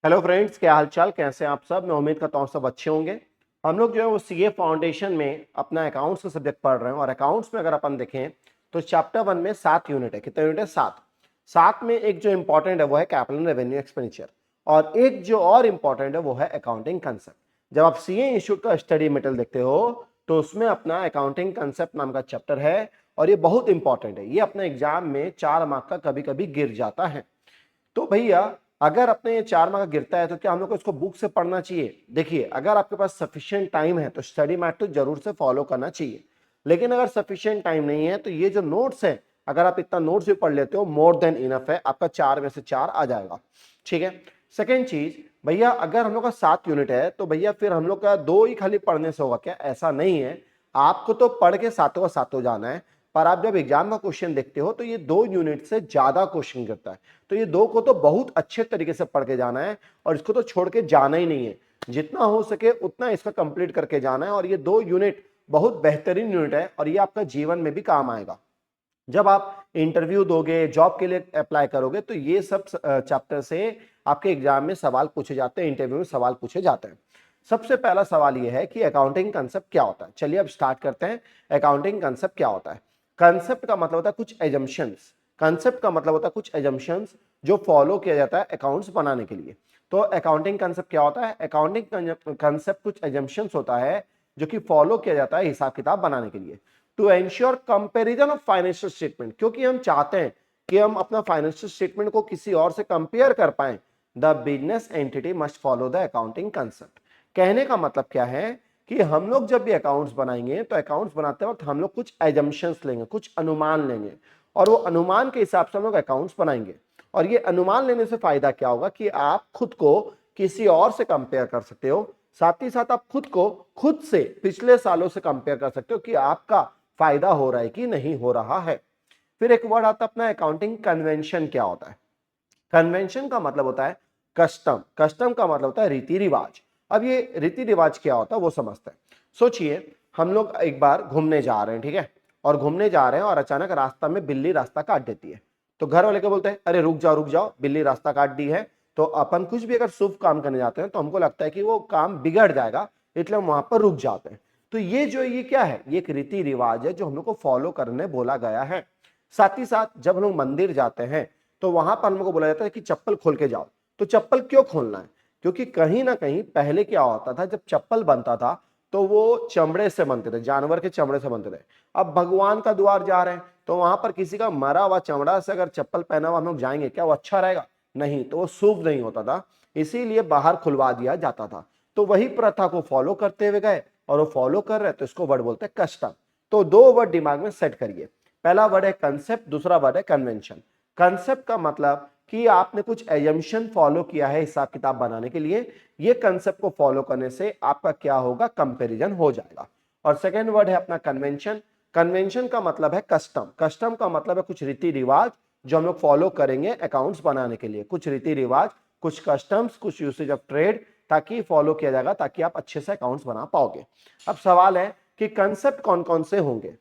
Hello friends, क्या हाल चाल, कैसे हैं आप सब। मैं उम्मीद करता हूँ सब अच्छे होंगे। हम लोग जो है वो सीए फाउंडेशन में अपना अकाउंट्स का सब्जेक्ट पढ़ रहे हैं और अकाउंट्स में अगर अपन देखें तो चैप्टर 1 में 7 यूनिट है। कितने यूनिट है? 7। 7 में एक जो इंपॉर्टेंट है वो है कैपिटल रेवेन्यू एक्सपेंडिचर और एक जो और इंपॉर्टेंट है वो है अकाउंटिंग कंसेप्ट। जब आप सीए इंस्टीट्यूट का स्टडी मटेरियल देखते हो तो उसमें अपना अकाउंटिंग कंसेप्ट नाम का चैप्टर है और ये बहुत इंपॉर्टेंट है। ये अपने एग्जाम में 4 मार्क का कभी कभी गिर जाता है। तो भैया, अगर अपने ये 4 मार्क का गिरता है तो क्या हम लोग को इसको बुक से पढ़ना चाहिए? देखिए, अगर आपके पास सफिशिएंट टाइम है तो स्टडी मैट तो जरूर से फॉलो करना चाहिए, लेकिन अगर सफिशिएंट टाइम नहीं है तो ये जो नोट्स है, अगर आप इतना नोट्स भी पढ़ लेते हो मोर देन इनफ है, आपका 4 में से 4 आ जाएगा। ठीक है। सेकेंड चीज, भैया अगर हम लोग का 7 यूनिट है तो भैया फिर हम लोग का 2 ही खाली पढ़ने से होगा क्या? ऐसा नहीं है। आपको तो पढ़ के सातों का सातों जाना है, पर आप जब एग्जाम का क्वेश्चन देखते हो तो ये 2 यूनिट से ज्यादा क्वेश्चन गिरता है। तो ये 2 को तो बहुत अच्छे तरीके से पढ़ के जाना है और इसको तो छोड़ के जाना ही नहीं है। जितना हो सके उतना इसका कंप्लीट करके जाना है और ये 2 यूनिट बहुत बेहतरीन यूनिट है और ये आपका जीवन में भी काम आएगा। जब आप इंटरव्यू दोगे, जॉब के लिए अप्लाई करोगे तो ये सब चैप्टर से आपके एग्जाम में सवाल पूछे जाते हैं, इंटरव्यू में सवाल पूछे जाते हैं। सबसे पहला सवाल यह है कि अकाउंटिंग कंसेप्ट क्या होता है। चलिए अब स्टार्ट करते हैं। अकाउंटिंग कंसेप्ट क्या होता है? कंसेप्ट का मतलब होता है कुछ एजम्पशंस। कंसेप्ट का मतलब होता है कुछ एजम्पशंस जो फॉलो किया जाता है अकाउंट्स बनाने के लिए। तो अकाउंटिंग कंसेप्ट क्या होता है? अकाउंटिंग कंसेप्ट कुछ एजम्पशंस होता है जो कि फॉलो किया जाता है हिसाब किताब बनाने के लिए to ensure comparison of financial statement, क्योंकि हम चाहते हैं कि हम अपना फाइनेंशियल स्टेटमेंट को किसी और से कंपेयर कर पाए। The business entity must follow the accounting concept. कहने का मतलब क्या है कि हम लोग जब भी अकाउंट्स बनाएंगे तो अकाउंट्स बनाते वक्त हम लोग कुछ एजम्पशंस लेंगे, कुछ अनुमान लेंगे और वो अनुमान के हिसाब से हम लोग अकाउंट्स बनाएंगे। और ये अनुमान लेने से फायदा क्या होगा कि आप खुद को किसी और से कंपेयर कर सकते हो, साथ ही साथ आप खुद को खुद से पिछले सालों से कंपेयर कर सकते हो कि आपका फायदा हो रहा है कि नहीं हो रहा है। फिर एक वर्ड आता है अपना अकाउंटिंग कन्वेंशन। क्या होता है? कन्वेंशन का मतलब होता है कस्टम। कस्टम का मतलब होता है रीति रिवाज। अब ये रीति रिवाज क्या होता है वो समझते हैं। सोचिए, हम लोग एक बार घूमने जा रहे हैं, ठीक है, और घूमने जा रहे हैं और अचानक रास्ता में बिल्ली रास्ता काट देती है। तो घर वाले क्या बोलते हैं? अरे रुक जाओ, बिल्ली रास्ता काट दी है। तो अपन कुछ भी अगर शुभ काम करने जाते हैं तो हमको लगता है कि वो काम बिगड़ जाएगा, इसलिए हम वहां पर रुक जाते हैं। तो ये क्या है? ये एक रीति रिवाज है जो हम लोग को फॉलो करने बोला गया है। साथ ही साथ जब हम लोग मंदिर जाते हैं तो वहां पर हम लोग को बोला जाता है कि चप्पल खोल के जाओ। तो चप्पल क्यों खोलना है? क्योंकि कहीं ना कहीं पहले क्या होता था, जब चप्पल बनता था तो वो चमड़े से बनते थे, जानवर के चमड़े से बनते थे। अब भगवान का द्वार जा रहे हैं तो वहां पर किसी का मरा हुआ चमड़ा से अगर चप्पल पहना हुआ हम लोग जाएंगे, क्या वो अच्छा रहेगा? नहीं, तो वो शुभ नहीं होता था, इसीलिए बाहर खुलवा दिया जाता था। तो वही प्रथा को फॉलो करते हुए गए और वो फॉलो कर रहे, तो इसको वर्ड बोलते हैं कस्टम। तो 2 वर्ड दिमाग में सेट करिए। पहला वर्ड है कंसेप्ट, दूसरा वर्ड है कन्वेंशन। कंसेप्ट का मतलब कि आपने कुछ एजम्पशन फॉलो किया है हिसाब किताब बनाने के लिए, ये कंसेप्ट को फॉलो करने से आपका क्या होगा? कंपैरिजन हो जाएगा। और सेकंड वर्ड है अपना कन्वेंशन। कन्वेंशन का मतलब है कस्टम। कस्टम का मतलब है कुछ रीति रिवाज जो हम लोग फॉलो करेंगे अकाउंट्स बनाने के लिए, कुछ रीति रिवाज, कुछ कस्टम्स, कुछ यूसेज ऑफ ट्रेड, ताकि फॉलो किया जाएगा ताकि आप अच्छे से अकाउंट्स बना पाओगे। अब सवाल है कि कंसेप्ट कौन कौन से होंगे।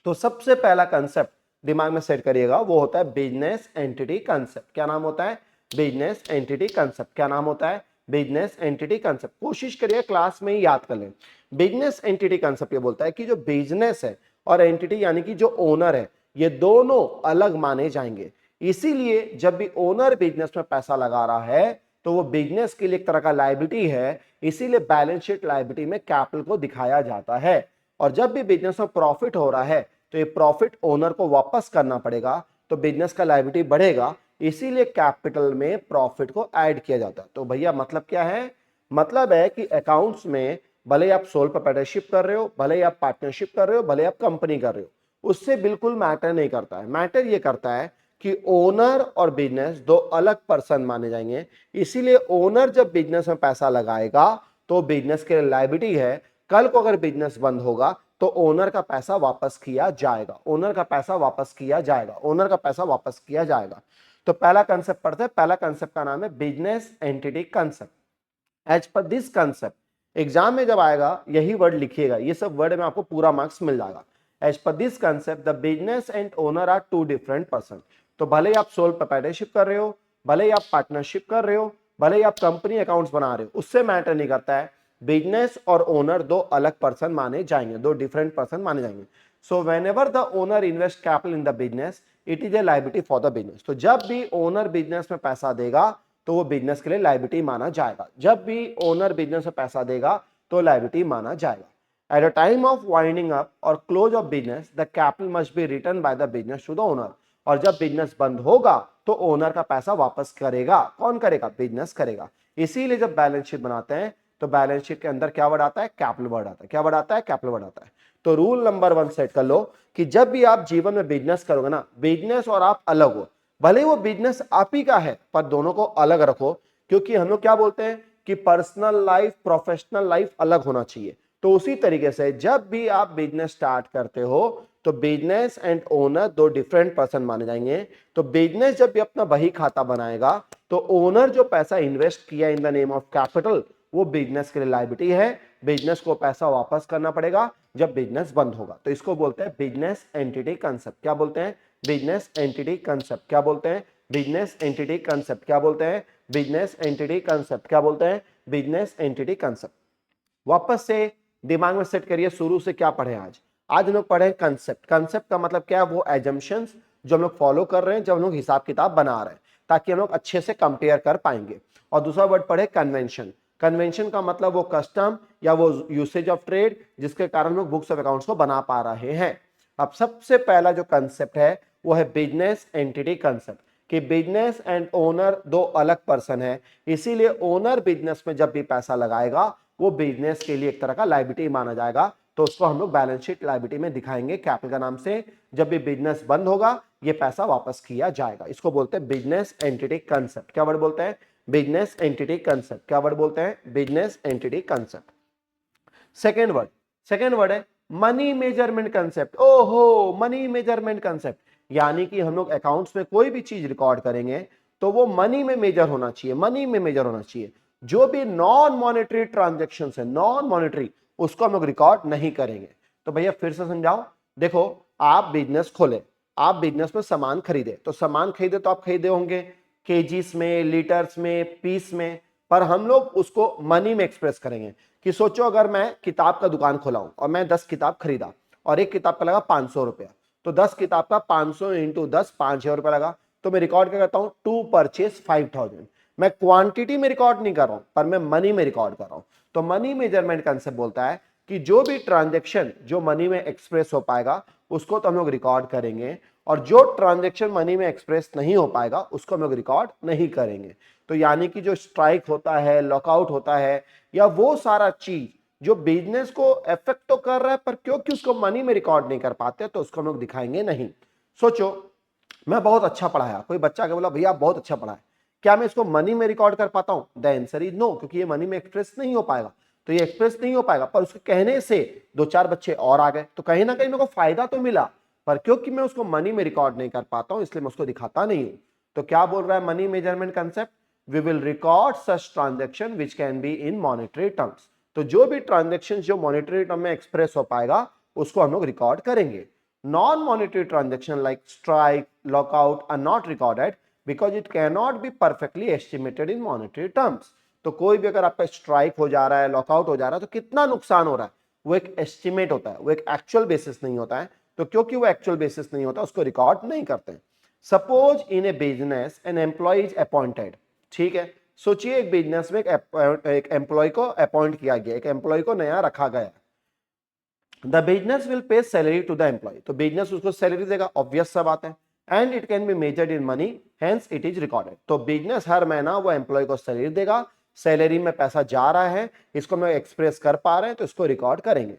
तो सबसे पहला कंसेप्ट दिमाग में सेट करिएगा, वो होता है बिजनेस एंटिटी कंसेप्ट। क्या नाम होता है? Business entity concept. क्या नाम होता है? Business entity concept. कोशिश करिए क्लास में ही याद कर लें। बिजनेस एंटिटी कंसेप्ट ये बोलता है कि जो बिजनेस है और एंटिटी यानी कि जो ओनर है, ये दोनों अलग माने जाएंगे। इसीलिए जब भी ओनर बिजनेस में पैसा लगा रहा है तो वो बिजनेस के लिए एक तरह का लायबिलिटी है, इसीलिए बैलेंस शीट लायबिलिटी में कैपिटल को दिखाया जाता है। और जब भी बिजनेस में प्रॉफिट हो रहा है तो ये प्रॉफिट ओनर को वापस करना पड़ेगा, तो बिजनेस का लायबिलिटी बढ़ेगा, इसीलिए कैपिटल में प्रॉफिट को ऐड किया जाता है। तो भैया मतलब क्या है? मतलब है कि अकाउंट्स में भले आप सोल प्रोप्राइटरशिप कर रहे हो, भले आप पार्टनरशिप कर रहे हो, भले आप कंपनी कर रहे हो, उससे बिल्कुल मैटर नहीं करता है। मैटर ये करता है कि ओनर और बिजनेस दो अलग पर्सन माने जाएंगे। इसीलिए ओनर जब बिजनेस में पैसा लगाएगा तो बिजनेस के लायबिलिटी है, कल को अगर बिजनेस बंद होगा तो ओनर का पैसा वापस किया जाएगा, ओनर का पैसा वापस किया जाएगा, ओनर का पैसा वापस किया जाएगा। तो पहला कंसेप्ट पढ़ते हैं। पहला कंसेप्ट का नाम है business entity concept. As per this concept exam में जब आएगा यही वर्ड लिखिएगा, ये सब वर्ड में आपको पूरा मार्क्स मिल जाएगा। As per this concept the business and owner are two different person. तो भले ही आप सोल प्रोप्राइटरशिप कर रहे हो, भले ही आप पार्टनरशिप कर रहे हो, भले ही आप कंपनी अकाउंट्स बना रहे हो, उससे मैटर नहीं करता है। बिजनेस और ओनर दो अलग पर्सन माने जाएंगे, दो डिफरेंट पर्सन माने जाएंगे। So whenever the owner invest capital in the business, it is a liability for the business. तो जब भी ओनर बिजनेस में पैसा देगा तो वो बिजनेस के लिए लायबिलिटी माना जाएगा। जब भी ओनर बिजनेस में पैसा देगा तो लायबिलिटी माना जाएगा। At a time of winding up or close of business, the capital must be returned by the business to the owner. और जब बिजनेस बंद होगा तो ओनर का पैसा वापस करेगा। कौन करेगा? बिजनेस करेगा। इसीलिए जब बैलेंस शीट बनाते हैं तो बैलेंस शीट के अंदर क्या वर्ड आता है? कैपिटल वर्ड आता है। क्या वर्ड आता है? कैपिटल वर्ड आता है। तो रूल नंबर 1 सेट कर लो कि जब भी आप जीवन में बिजनेस करोगे ना, बिजनेस और आप अलग हो। भले वो बिजनेस आप ही का है पर दोनों को अलग रखो, क्योंकि हम लोग क्या बोलते हैं कि पर्सनल लाइफ प्रोफेशनल लाइफ अलग होना चाहिए। तो उसी तरीके से जब भी आप बिजनेस स्टार्ट करते हो तो बिजनेस एंड ओनर दो डिफरेंट पर्सन माने जाएंगे। तो बिजनेस जब भी अपना बही खाता बनाएगा तो ओनर जो पैसा इन्वेस्ट किया in the name of capital वो बिजनेस के लिए लायबिलिटी है। बिजनेस को पैसा वापस करना पड़ेगा जब बिजनेस बंद होगा। तो इसको बोलते हैं बिजनेस एंटिटी कंसेप्ट। क्या बोलते हैं? Business entity concept. क्या बोलते हैं? Business entity concept. क्या बोलते हैं? Business entity concept. क्या बोलते हैं? Business entity concept. वापस से दिमाग में सेट करिए, शुरू से क्या पढ़े आज? आज हम लोग पढ़े कंसेप्ट। कंसेप्ट का मतलब क्या है? वो एजम्पशंस जो हम लोग फॉलो कर रहे हैं जब हम लोग हिसाब किताब बना रहे हैं, ताकि हम लोग अच्छे से कंपेयर कर पाएंगे। और दूसरा वर्ड पढ़े कन्वेंशन। कन्वेंशन का मतलब वो कस्टम या वो यूसेज ऑफ ट्रेड जिसके कारण लोग बुक्स ऑफ अकाउंट्स को बना पा रहे हैं। अब सबसे पहला जो कंसेप्ट है वो है बिजनेस एंटिटी कंसेप्ट, कि बिजनेस एंड ओनर दो अलग पर्सन है। इसीलिए ओनर बिजनेस में जब भी पैसा लगाएगा वो बिजनेस के लिए एक तरह का लायबिलिटी माना जाएगा। तो उसको हम लोग बैलेंस शीट लायबिलिटी में दिखाएंगे कैपिटल का नाम से। जब भी बिजनेस बंद होगा ये पैसा वापस किया जाएगा। इसको बोलते हैं बिजनेस एंटिटी कंसेप्ट। क्या वर्ड बोलते हैं? Business entity concept. क्या वर्ड बोलते हैं? Business entity concept. Second word है मनी मेजरमेंट कंसेप्ट। ओहो, मनी मेजरमेंट कंसेप्ट, यानी कि हम लोग अकाउंट्स में कोई भी चीज रिकॉर्ड करेंगे तो वो मनी में मेजर होना चाहिए। मनी में मेजर होना चाहिए। जो भी नॉन मॉनेटरी ट्रांजेक्शन है, नॉन मॉनेटरी, उसको हम लोग रिकॉर्ड नहीं करेंगे। तो भैया फिर से समझाओ। देखो, आप बिजनेस खोले, आप बिजनेस में सामान खरीदे, तो सामान खरीदे तो आप खरीदे होंगे केजीस में, लीटर्स में, पीस में, पर हम लोग उसको मनी में एक्सप्रेस करेंगे। कि सोचो अगर मैं किताब का दुकान खोला हूं और मैं 10 किताब खरीदा और एक किताब का लगा 500 रुपया, तो 10 किताब का 500 इंटू 10 5,000 रुपया लगा। तो मैं रिकॉर्ड क्या करता हूं? To purchase 5,000। मैं क्वांटिटी में रिकॉर्ड नहीं कर रहा हूं पर मैं मनी में रिकॉर्ड कर रहा हूं। तो मनी मेजरमेंट कंसेप्ट बोलता है कि जो भी ट्रांजेक्शन जो मनी में एक्सप्रेस हो पाएगा उसको तो हम लोग रिकॉर्ड करेंगे, और जो ट्रांजेक्शन मनी में एक्सप्रेस नहीं हो पाएगा उसको हम लोग रिकॉर्ड नहीं करेंगे। तो यानी कि जो स्ट्राइक होता है, लॉकआउट होता है, या वो सारा चीज जो बिजनेस को इफेक्ट तो कर रहा है पर क्योंकि उसको मनी में रिकॉर्ड नहीं कर पाते तो उसको हम लोग दिखाएंगे नहीं। सोचो, मैं बहुत अच्छा पढ़ाया, कोई बच्चा आके बोला भैया आप बहुत अच्छा पढ़ाया, क्या मैं इसको मनी में रिकॉर्ड कर पाता हूं? द आंसर इज नो, क्योंकि ये मनी में एक्सप्रेस नहीं हो पाएगा। तो ये एक्सप्रेस नहीं हो पाएगा, पर उसके कहने से दो चार बच्चे और आ गए तो कहीं ना कहीं मेरे को फायदा तो मिला, पर क्योंकि मैं उसको मनी में रिकॉर्ड नहीं कर पाता हूं इसलिए मैं उसको दिखाता नहीं हूं। तो क्या बोल रहा है money measurement concept? We will record such transaction which can be in monetary terms. तो जो भी ट्रांजेक्शन जो मॉनेटरी टर्म में एक्सप्रेस हो पाएगा उसको हम लोग रिकॉर्ड करेंगे। Non monetary transaction like strike, lockout are not recorded because it can not be perfectly estimated in monetary terms. तो कोई भी अगर आपका स्ट्राइक हो जा रहा है, लॉकआउट हो जा रहा है, तो कितना नुकसान हो रहा है वो एक एस्टिमेट होता है, वो एक एक्चुअल बेसिस नहीं होता है। तो क्योंकि वो एक्चुअल बेसिस नहीं होता उसको रिकॉर्ड नहीं करते हैं। Suppose in a business an employee is appointed. ठीक है, सोचिए एक बिजनेस में एक एम्प्लॉय को अपॉइंट किया गया, एक एम्प्लॉय को नया रखा गया। The business will pay salary to the employee. तो बिजनेस उसको सैलरी देगा, ऑब्वियस सा बात है। And it can be measured in money, hence it is recorded. तो बिजनेस हर महीना वो एम्प्लॉय को सैलरी देगा, सैलरी में पैसा जा रहा है, इसको हम एक्सप्रेस कर पा रहे हैं तो इसको रिकॉर्ड करेंगे।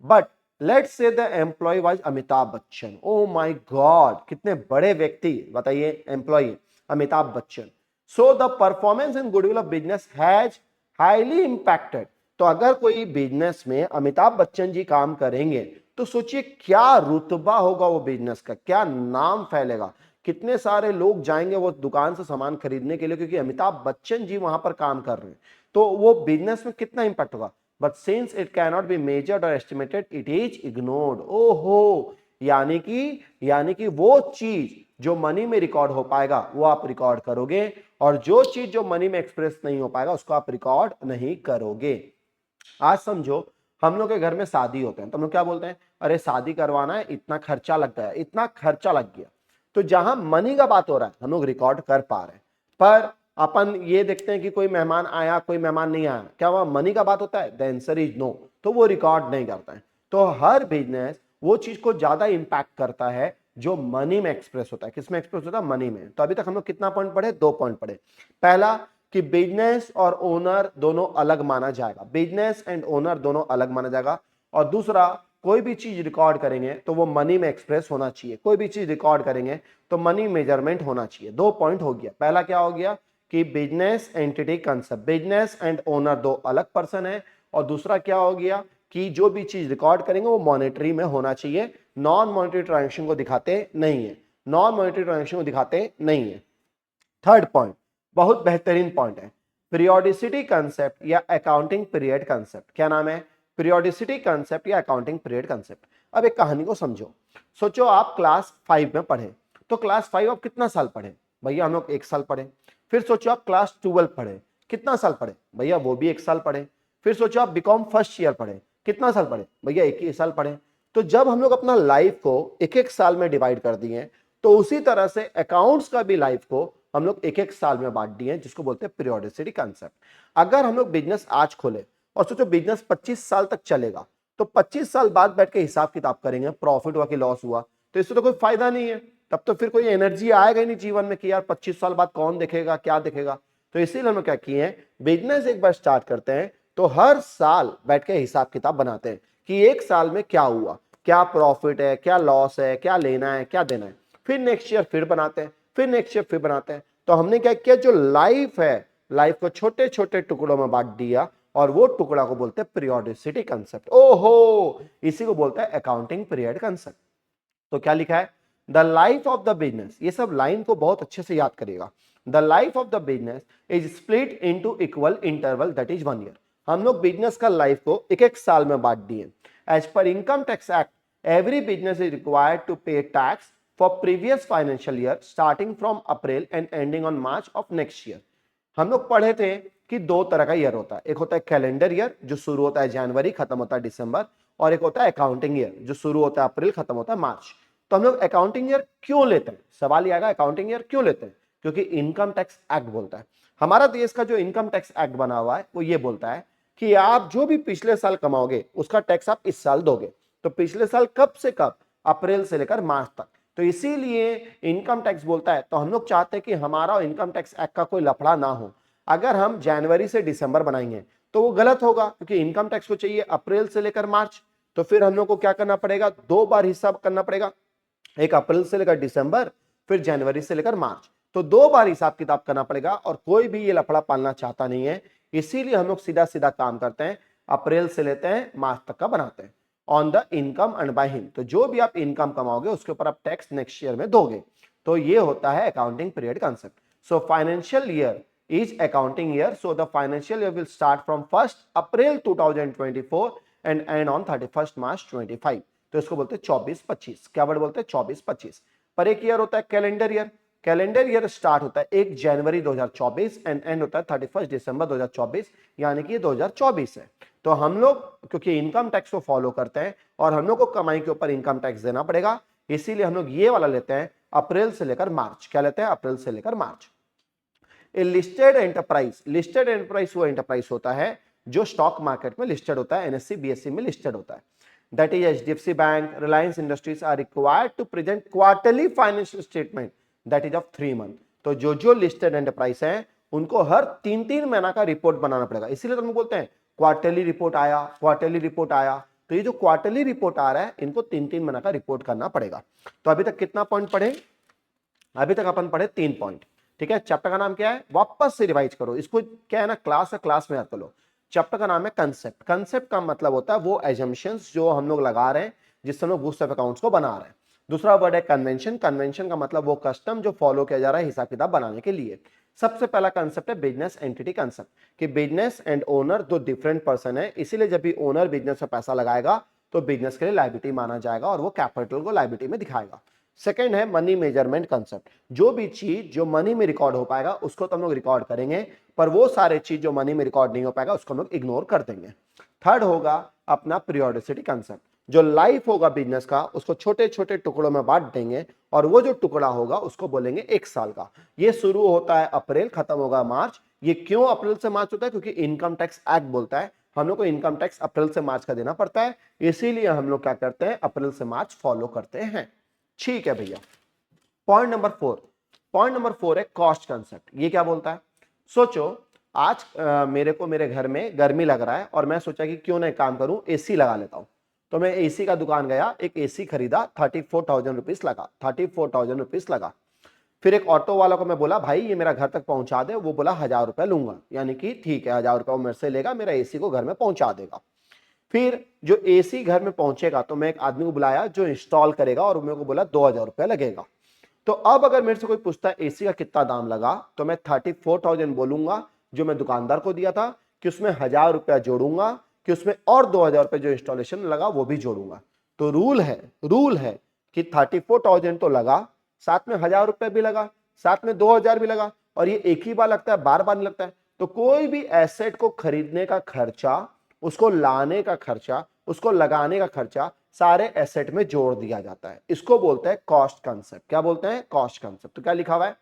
But let's say the employee was Amitabh Bachchan. Oh my God, कितने बड़े व्यक्ति, बताइए, employee Amitabh Bachchan. So the performance and goodwill of business has highly impacted. तो अगर कोई बिजनेस में अमिताभ बच्चन जी काम करेंगे तो सोचिए क्या रुतबा होगा वो बिजनेस का, क्या नाम फैलेगा, कितने सारे लोग जाएंगे वो दुकान से सामान खरीदने के लिए क्योंकि अमिताभ बच्चन जी वहां पर काम कर रहे हैं। तो वो बिजनेस में कितना इंपैक्ट होगा। But since it can not be measured और एस्टिमेटेड इट इज इग्नोर्ड। ओहो, यानी कि वो चीज जो मनी में रिकॉर्ड हो पाएगा वो आप रिकॉर्ड करोगे, और जो चीज जो मनी में एक्सप्रेस नहीं हो पाएगा उसको आप रिकॉर्ड नहीं करोगे। आज समझो हम लोग के घर में शादी होते हैं तो हम लोग क्या बोलते हैं, अरे शादी करवाना है, इतना खर्चा लग गया, इतना खर्चा लग गया। तो जहां मनी का बात हो रहा है हम लोग रिकॉर्ड कर पा रहे हैं, पर अपन ये देखते हैं कि कोई मेहमान आया कोई मेहमान नहीं आया, क्या वहां मनी का बात होता है? द आंसर इज नो, तो वो रिकॉर्ड नहीं करता है। तो हर बिजनेस वो चीज को ज्यादा इंपैक्ट करता है जो मनी में एक्सप्रेस होता है। किसमें एक्सप्रेस होता है? मनी में। तो अभी तक हम लोग कितना पॉइंट पढ़े? 2 पॉइंट पढ़े। पहला कि बिजनेस और ओनर दोनों अलग माना जाएगा, बिजनेस एंड ओनर दोनों अलग माना जाएगा। और दूसरा, कोई भी चीज रिकॉर्ड करेंगे तो वो मनी में एक्सप्रेस होना चाहिए, कोई भी चीज रिकॉर्ड करेंगे तो मनी मेजरमेंट होना चाहिए। 2 पॉइंट हो गया। पहला क्या हो गया कि business entity concept, business and owner दो अलग पर्सन है। और दूसरा क्या हो गया कि जो भी चीज रिकॉर्ड करेंगे वो मॉनेटरी में होना चाहिए, नॉन मॉनेटरी ट्रांजेक्शन को दिखाते नहीं है, नॉन मॉनेटरी ट्रांजेक्शन को दिखाते नहीं है। थर्ड पॉइंट बहुत बेहतरीन पॉइंट है, पीरियोडिसिटी कंसेप्ट या अकाउंटिंग पीरियड कंसेप्ट। क्या नाम है? पीरियोडिसिटी कंसेप्ट या अकाउंटिंग पीरियड कंसेप्ट। अब एक कहानी को समझो। सोचो आप क्लास 5 में पढ़े, तो क्लास 5 आप कितना साल पढ़े? भैया हम लोग 1 साल पढ़े। फिर सोचो आप क्लास 12 पढ़े, कितना साल पढ़े? भैया वो भी 1 साल पढ़े। फिर सोचो आप बीकॉम फर्स्ट ईयर पढ़े, कितना साल पढ़े? भैया 1 ही साल पढ़े। तो जब हम लोग अपना लाइफ को एक एक साल में डिवाइड कर दिए, तो उसी तरह से अकाउंट्स का भी लाइफ को हम लोग एक एक साल में बांट दिए, जिसको बोलते हैं पीरियोडिसिटी कंसेप्ट। अगर हम लोग बिजनेस आज खोले और सोचो बिजनेस 25 साल तक चलेगा, तो 25 साल बाद बैठ के हिसाब किताब करेंगे, प्रॉफिट हुआ कि लॉस हुआ, तो इससे तो कोई फायदा नहीं है। तब तो फिर कोई एनर्जी आएगा ही नहीं जीवन में कि यार 25 साल बाद कौन देखेगा, क्या देखेगा। तो इसीलिए हम क्या किए हैं, बिजनेस एक बार स्टार्ट करते हैं तो हर साल बैठ के हिसाब किताब बनाते हैं कि एक साल में क्या हुआ, क्या प्रॉफिट है, क्या लॉस है, क्या लेना है, क्या देना है। फिर नेक्स्ट ईयर फिर बनाते हैं, फिर नेक्स्ट ईयर फिर बनाते हैं। तो हमने क्या किया, जो लाइफ है, लाइफ को छोटे छोटे टुकड़ों में बांट दिया, और वो टुकड़ा को बोलते हैं पीरियोडिसिटी कंसेप्ट। ओहो, इसी को बोलते हैं अकाउंटिंग पीरियड कंसेप्ट। तो क्या लिखा है, the life of the business, ये सब लाइन को बहुत अच्छे से याद करिएगा। The life of the business is split into equal interval, that is 1 year. हम लोग बिजनेस का लाइफ को एक एक साल में बांट दिए। As per income tax act, every business is required to pay tax for previous financial year starting from April and ending on March of next year। हम लोग पढ़े थे कि 2 तरह का ईयर होता है, एक होता है कैलेंडर ईयर जो शुरू होता है जनवरी खत्म होता है दिसंबर, और एक होता है अकाउंटिंग ईयर जो शुरू होता है अप्रैल खत्म होता है मार्च। तो हम लोग अकाउंटिंग ईयर क्यों लेते हैं? सवाल ये आएगा अकाउंटिंग ईयर क्यों लेते हैं? क्योंकि इनकम टैक्स एक्ट बोलता है, हमारा देश का जो इनकम टैक्स एक्ट बना हुआ है वो ये बोलता है कि आप जो भी पिछले साल कमाओगे उसका टैक्स आप इस साल दोगे। तो पिछले साल कब से कब? अप्रैल से लेकर मार्च तक। तो इसीलिए इनकम टैक्स बोलता है। तो हम लोग चाहते हैं कि हमारा इनकम टैक्स एक्ट का कोई लफड़ा ना हो। अगर हम जनवरी से दिसंबर बनाएंगे तो वो गलत होगा, क्योंकि इनकम टैक्स को चाहिए अप्रैल से लेकर मार्च। तो फिर हम लोग को क्या करना पड़ेगा, 2 बार हिसाब करना पड़ेगा, एक अप्रैल से लेकर दिसंबर, फिर जनवरी से लेकर मार्च। तो 2 बार हिसाब किताब करना पड़ेगा, और कोई भी ये लफड़ा पालना चाहता नहीं है। इसीलिए हम लोग सीधा सीधा काम करते हैं, अप्रैल से लेते हैं मार्च तक का बनाते हैं। On the income earn by him, तो जो भी आप इनकम कमाओगे उसके ऊपर आप टैक्स नेक्स्ट ईयर में दोगे। तो ये होता है accounting period concept. So financial year is accounting year, so the financial year will start from 1 April 2024 and and on 31 मार्च 25। तो इसको बोलते हैं 24-25। क्या वर्ड बोलते हैं? 24-25। पर एक ईयर होता है calendar year. Calendar year start होता है 1 जनवरी 2024 एंड एंड होता है 31 दिसंबर 2024, यानी कि 2024 है। तो हम लोग क्योंकि इनकम टैक्स को फॉलो करते हैं और हम लोग को कमाई के ऊपर इनकम टैक्स देना पड़ेगा, इसीलिए हम लोग ये वाला लेते हैं अप्रैल से लेकर मार्च। क्या लेते हैं? अप्रैल से लेकर मार्च। ए लिस्टेड एंटरप्राइज, लिस्टेड एंटरप्राइज वो एंटरप्राइज होता है जो स्टॉक मार्केट में लिस्टेड होता है, एनएससी बीएससी में लिस्टेड होता है। That is HDFC bank, Reliance Industries are required to present quarterly financial statement that is of 3 month. तो जो लिस्टेड एंटरप्राइज है उनको हर 3-3 महीना का रिपोर्ट बनाना पड़ेगा। इसीलिए तो हम बोलते हैं क्वार्टरली रिपोर्ट आया, क्वार्टरली रिपोर्ट आया। तो ये जो क्वार्टरली रिपोर्ट आ रहा है इनको 3-3 महीना का रिपोर्ट करना पड़ेगा। तो अभी तक कितना पॉइंट पढ़े? अभी तक अपन पढ़े 3 पॉइंट। ठीक है, चैप्टर का नाम क्या है? वापस से रिवाइज करो इसको। क्या है ना, क्लास में याद कर लो। चैप्टर का नाम है कंसेप्ट। कंसेप्ट का मतलब होता है वो एजम्पशंस जो हम लोग लगा रहे हैं जिससे हम लोग बुक्स ऑफ अकाउंट्स को बना रहे हैं। दूसरा वर्ड है कन्वेंशन। कन्वेंशन का मतलब वो कस्टम जो फॉलो किया जा रहा है हिसाब किताब बनाने के लिए। सबसे पहला कंसेप्ट है बिजनेस एंटिटी कंसेप्ट, कि बिजनेस एंड ओनर दो डिफरेंट पर्सन है। इसीलिए जब भी ओनर बिजनेस में पैसा लगाएगा तो बिजनेस के लिए लायबिलिटी माना जाएगा और वो कैपिटल को लायबिलिटी में दिखाएगा। सेकंड है मनी मेजरमेंट कंसेप्ट। जो भी चीज जो मनी में रिकॉर्ड हो पाएगा उसको तो हम लोग रिकॉर्ड करेंगे, पर वो सारे चीज जो मनी में रिकॉर्ड नहीं हो पाएगा उसको हम लोग इग्नोर कर देंगे। थर्ड होगा अपना पीरियोडिसिटी कंसेप्ट। जो लाइफ होगा बिजनेस का उसको छोटे छोटे टुकड़ों में बांट देंगे और वो जो टुकड़ा होगा उसको बोलेंगे 1 साल का। ये शुरू होता है अप्रैल, खत्म होगा मार्च। ये क्यों अप्रैल से मार्च होता है? क्योंकि इनकम टैक्स एक्ट बोलता है हम लोग को इनकम टैक्स अप्रैल से मार्च का देना पड़ता है, इसीलिए हम लोग क्या करते हैं, अप्रैल से मार्च फॉलो करते हैं। ठीक है भैया। पॉइंट नंबर 4, पॉइंट नंबर 4 है कॉस्ट कंसेप्ट। ये क्या बोलता है? सोचो आज मेरे को मेरे घर में गर्मी लग रहा है और मैं सोचा कि क्यों ना एक काम करूं, एसी लगा लेता हूं। तो मैं एसी का दुकान गया, एक एसी खरीदा, 34,000 रुपीज लगा, 34,000 रुपीज लगा। फिर एक ऑटो वाला को मैं बोला भाई ये मेरा घर तक पहुंचा दे, वो बोला 1,000 रुपया लूंगा, यानी कि ठीक है 1,000 रुपया वो मेरे से लेगा, मेरा एसी को घर में पहुंचा देगा। फिर जो एसी घर में पहुंचेगा तो मैं एक आदमी को बुलाया जो इंस्टॉल करेगा और मेरे को बोला 2,000 रुपया लगेगा। तो अब अगर मेरे से कोई पूछता है एसी का कितना दाम लगा, तो मैं 34,000 बोलूंगा जो मैं दुकानदार को दिया था, कि उसमें 1,000 रुपया जोड़ूंगा, कि उसमें और 2,000 रुपये जो इंस्टॉलेशन लगा वो भी जोड़ूंगा। तो रूल है कि 34,000 तो लगा, साथ में 1,000 रुपये भी लगा, साथ में 2,000 भी लगा, और ये एक ही बार लगता है, बार बार नहीं लगता है। तो कोई भी एसेट को खरीदने का खर्चा, उसको लाने का खर्चा, उसको लगाने का खर्चा सारे एसेट में जोड़ दिया जाता है। इसको बोलते हैं कॉस्ट कंसेप्ट। क्या बोलते हैं? Cost concept. तो क्या लिखा हुआ है?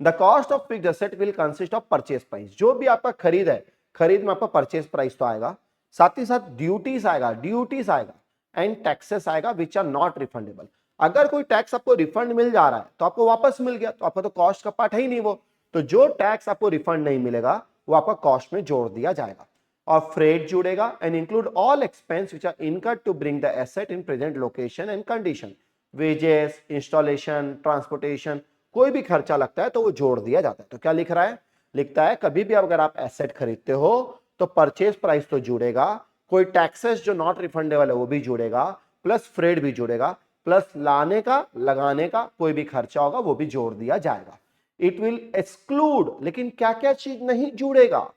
The cost of fixed asset will consist of purchase price. जो भी आपका खरीद है, खरीद में आपका परचेज प्राइस तो आएगा, साथ ही साथ ड्यूटीज आएगा एंड टैक्सेस आएगा विच आर नॉट रिफंडेबल। अगर कोई टैक्स आपको रिफंड मिल जा रहा है तो आपको वापस मिल गया, तो आपका तो कॉस्ट का पार्ट है ही नहीं वो। तो जो टैक्स आपको रिफंड नहीं मिलेगा वो आपका कॉस्ट में जोड़ दिया जाएगा। और फ्रेट जुड़ेगा and include all expense which are incurred to bring the asset in present location and condition. Wages, installation, transportation, कोई भी खर्चा लगता है तो वो जोड़ दिया जाता है। तो क्या लिख रहा है? लिखता है कभी भी अगर आप एसेट खरीदते हो तो परचेज प्राइस तो जुड़ेगा, कोई टैक्सेस जो नॉट रिफंडेबल है वो भी जुड़ेगा, प्लस फ्रेट भी जुड़ेगा, प्लस लाने का, लगाने का कोई भी खर्चा होगा वो भी जोड़ दिया जाएगा। इट विल एक्सक्लूड, लेकिन क्या क्या चीज नहीं जुड़ेगा?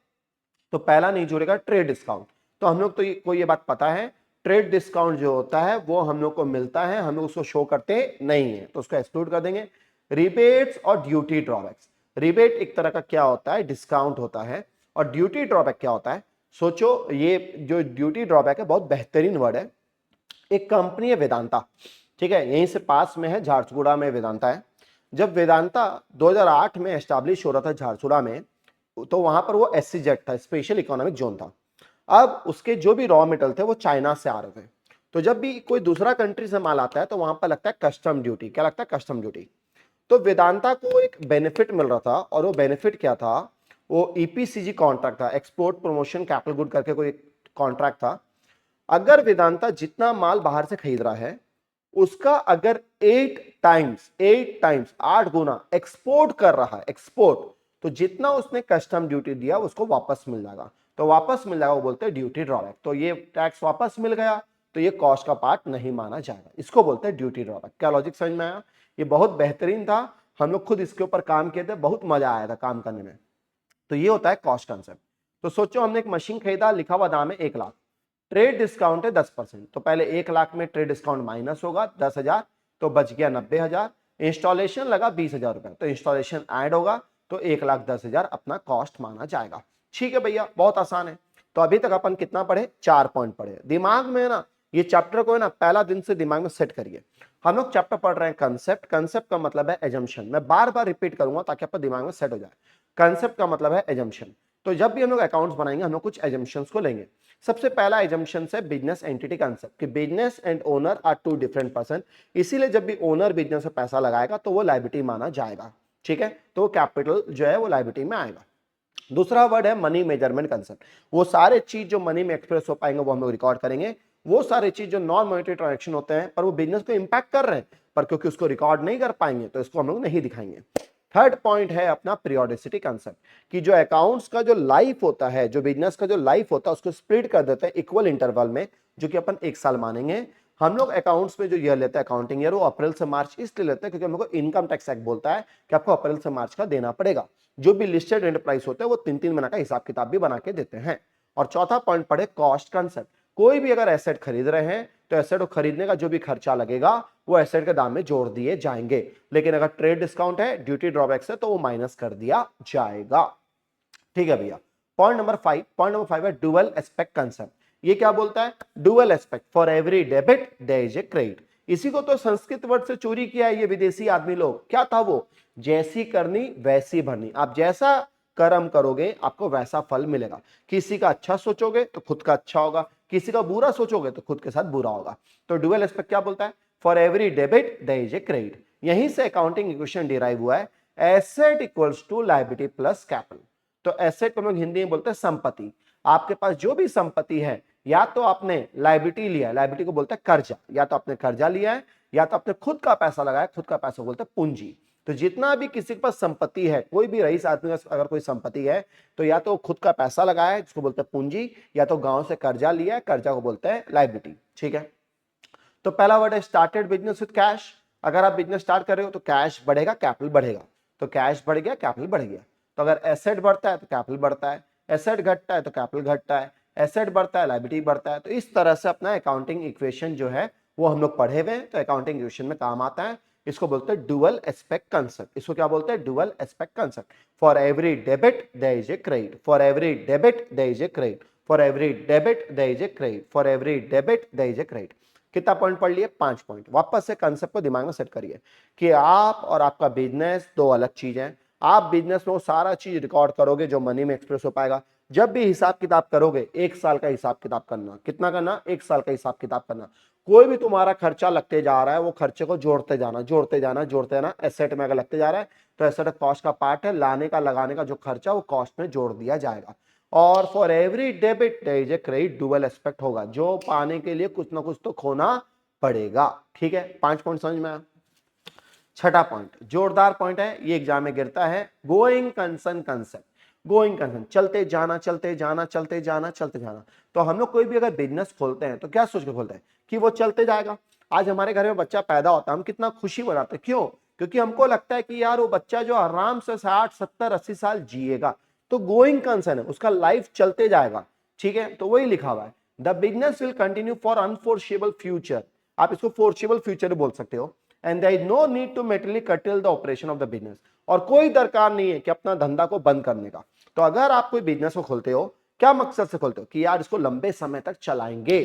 तो पहला नहीं जुड़ेगा ट्रेड डिस्काउंट। तो हम लोग को ये बात पता है, ट्रेड डिस्काउंट जो होता है वो हम लोग को मिलता है, हम लोग उसको शो करते नहीं है, तो उसको एक्सक्लूड कर देंगे। रिबेट्स और ड्यूटी ड्रॉबैक्स। रिबेट एक तरह का क्या होता है? डिस्काउंट होता है। और ड्यूटी ड्रॉबैक क्या होता है? सोचो ये जो ड्यूटी ड्रॉबैक है बहुत बेहतरीन वर्ड है। एक कंपनी है वेदांता, ठीक है, यहीं से पास में है, झारसुगुड़ा में वेदांता है। जब वेदांता 2008 में एस्टैब्लिश हो रहा था झारसुगुड़ा में, तो वहां पर वो SEZ था, स्पेशल इकोनॉमिक जोन था। अब उसके जो भी रॉ मेटल थे वो चाइना से आ रहे थे। तो जब भी कोई दूसरा कंट्री से माल आता है तो वहां पर लगता है कस्टम ड्यूटी। क्या लगता है? Custom duty. तो वेदांता को एक बेनिफिट मिल रहा था, और वो बेनिफिट क्या था? वो EPCG कॉन्ट्रैक्ट था, एक्सपोर्ट प्रमोशन कैपिटल गुड करके कोई कॉन्ट्रैक्ट था। अगर वेदांता जितना माल बाहर से खरीद रहा है उसका अगर 8 गुना एक्सपोर्ट कर रहा है, एक्सपोर्ट, तो जितना उसने कस्टम ड्यूटी दिया उसको वापस मिल जाएगा। तो वापस मिल जाएगा वो बोलते हैं ड्यूटी ड्रॉबैक। तो ये टैक्स वापस मिल गया तो ये कॉस्ट का पार्ट नहीं माना जाएगा, इसको बोलते हैं ड्यूटी ड्रॉबैक। क्या लॉजिक समझ में आया? ये बहुत बेहतरीन था, हम लोग खुद इसके ऊपर काम किए थे, बहुत मजा आया था काम करने में। तो ये होता है कॉस्ट कंसेप्ट। तो सोचो हमने एक मशीन खरीदा, लिखा हुआ दाम है 1,00,000, ट्रेड डिस्काउंट है 10%, तो पहले 1,00,000 में ट्रेड डिस्काउंट माइनस होगा 10,000, तो बच गया 90,000। इंस्टॉलेशन लगा 20,000 रुपए, तो इंस्टॉलेशन ऐड होगा तो 1,10,000 अपना कॉस्ट माना जाएगा। ठीक है भैया, बहुत आसान है। तो अभी तक अपन कितना पढ़े? 4 पॉइंट पढ़े। दिमाग में ना ये चैप्टर को है ना पहला दिन से दिमाग में सेट करिए। हम लोग चैप्टर पढ़ रहे हैं कंसेप्ट। कंसेप्ट का मतलब है एजम्पशन। मैं बार बार रिपीट करूंगा ताकि आपका दिमाग में सेट हो जाए। कंसेप्ट का मतलब है एजम्पशन। तो जब भी हम लोग अकाउंट्स बनाएंगे हम लोग कुछ एजम्पशंस को लेंगे। सबसे पहला एजम्पशन है बिजनेस एंटिटी कंसेप्ट, कि business and owner are two different person, इसीलिए जब भी ओनर बिजनेस में पैसा लगाएगा तो वो लायबिलिटी माना जाएगा। ठीक है, तो वो कैपिटल जो है वो लायबिलिटी में आएगा। दूसरा वर्ड है मनी मेजरमेंट कंसेप्ट। वो सारे चीज जो मनी में एक्सप्रेस हो पाएंगे वो हम लोग रिकॉर्ड करेंगे। वो सारे चीज जो नॉन मॉनेटरी ट्रांजेक्शन होते हैं पर वो बिजनेस को इंपैक्ट कर रहे हैं, पर क्योंकि उसको रिकॉर्ड नहीं कर पाएंगे तो इसको हम लोग नहीं दिखाएंगे। थर्ड पॉइंट है अपना पीरियोडिसिटी कंसेप्ट, कि जो अकाउंट्स का जो लाइफ होता है, जो बिजनेस का जो लाइफ होता है उसको स्प्लिट कर देते हैं इक्वल इंटरवल में, जो कि अपन 1 साल मानेंगे। हम लोग अकाउंट्स में जो ईयर लेते हैं अकाउंटिंग ईयर, वो अप्रैल से मार्च इसलिए लेते हैं क्योंकि हम लोग को इनकम टैक्स एक्ट बोलता है कि आपको अप्रैल से मार्च का देना पड़ेगा। जो भी लिस्टेड एंटरप्राइज होते हैं वो 3-3 महीने का हिसाब किताब भी बना के देते हैं। और चौथा पॉइंट पढ़े कॉस्ट कंसेप्ट। कोई भी अगर एसेट खरीद रहे हैं तो एसेट को खरीदने का जो भी खर्चा लगेगा वो एसेट के दाम में जोड़ दिए जाएंगे। लेकिन अगर ट्रेड डिस्काउंट है, ड्यूटी ड्रॉबैक्स है, तो वो माइनस कर दिया जाएगा। ठीक है भैया। पॉइंट नंबर 5 है डुअल एस्पेक्ट कंसेप्ट। ये क्या बोलता है? Dual aspect, for every debit there is a credit. इसी को तो संस्कृत वर्ड से चोरी किया है ये विदेशी आदमी लोग। क्या था वो? जैसी करनी वैसी भरनी। आप जैसा कर्म करोगे आपको वैसा फल मिलेगा। किसी का अच्छा सोचोगे तो खुद का अच्छा होगा, किसी का बुरा सोचोगे तो खुद के साथ बुरा होगा। तो डुअल एस्पेक्ट क्या बोलता है? For every debit there is a credit. यहीं से अकाउंटिंग इक्वेशन डिराइव हुआ है, asset equals to liability plus capital. तो एसेट को हम लोग हिंदी में बोलते हैं संपत्ति। आपके पास जो भी संपत्ति है, या तो आपने लायबिलिटी लिया है, लायबिलिटी को बोलते हैं कर्जा, या तो आपने कर्जा लिया है, या तो आपने खुद का पैसा लगाया, खुद का पैसा बोलते हैं पूंजी। तो जितना भी किसी के पास संपत्ति है, कोई भी रईस आदमी का अगर कोई संपत्ति है, तो या तो खुद का पैसा लगाया है जिसको बोलते हैं पूंजी, या तो गांव से कर्जा लिया है, कर्जा को बोलते हैं लायबिलिटी। ठीक है। तो पहला वर्ड है स्टार्टेड बिजनेस विद कैश। अगर आप बिजनेस स्टार्ट कर रहे हो तो कैश बढ़ेगा, कैपिटल बढ़ेगा। तो कैश बढ़ गया, कैपिटल बढ़ गया। तो अगर एसेट बढ़ता है तो कैपिटल बढ़ता है, एसेट घटता है तो कैपिटल घटता है, एसेट बढ़ता है लायबिलिटी बढ़ता है। तो इस तरह से अपना अकाउंटिंग इक्वेशन जो है वो हम लोग पढ़े हुए हैं, तो अकाउंटिंग इक्वेशन में काम आता है। इसको बोलते हैं डुअल एस्पेक्ट कंसेप्ट। इसको क्या बोलते हैं? Dual aspect concept. For every debit there is a credit, for every debit there is a credit, for every debit there is a credit, for every debit there is a credit. कितना point पढ़ लिए? 5 point. वापस से concept को दिमाग में set करिए कि आप और आपका बिजनेस दो अलग चीज है। आप बिजनेस में वो सारा चीज रिकॉर्ड करोगे जो मनी में एक्सप्रेस हो पाएगा। जब भी हिसाब किताब करोगे, 1 साल का हिसाब किताब करना। कितना करना? 1 साल का हिसाब किताब करना। कोई भी तुम्हारा खर्चा लगते जा रहा है, वो खर्चे को जोड़ते जाना, जोड़ते जाना, जोड़ते जाना। एसेट में अगर लगते जा रहा है तो एसेट कॉस्ट का पार्ट है, लाने का लगाने का जो खर्चा वो कॉस्ट में जोड़ दिया जाएगा। और for every debit there is a credit, dual aspect होगा। जो पाने के लिए कुछ ना कुछ तो खोना पड़ेगा। ठीक है। 5 पॉइंट समझ में आया। छठा पॉइंट जोरदार पॉइंट है, ये एग्जाम में गिरता है, going concern concept. Going concern, चलते जाना, चलते जाना, चलते जाना, चलते जाना। तो हम लोग कोई भी अगर बिजनेस खोलते हैं तो क्या सोच के खोलते हैं कि वो चलते जाएगा। आज हमारे घर में बच्चा पैदा होता है, हम कितना खुशी मनाते हैं। क्यों? क्योंकि हमको लगता है कि यार वो बच्चा जो आराम से 60 70 80 साल जिएगा। तो गोइंग कंसर्न है, उसका लाइफ चलते जाएगा। ठीक है। तो वही लिखा हुआ है, the business will continue for unforeseeable future. आप इसको फोर्सेबल फ्यूचर बोल सकते हो। And there is no need to materially curtail the operation of the business. और कोई दरकार नहीं है कि अपना धंधा को बंद करने का। तो अगर आप कोई बिजनेस को खोलते हो, क्या मकसद से खोलते हो? कि यार इसको लंबे समय तक चलाएंगे।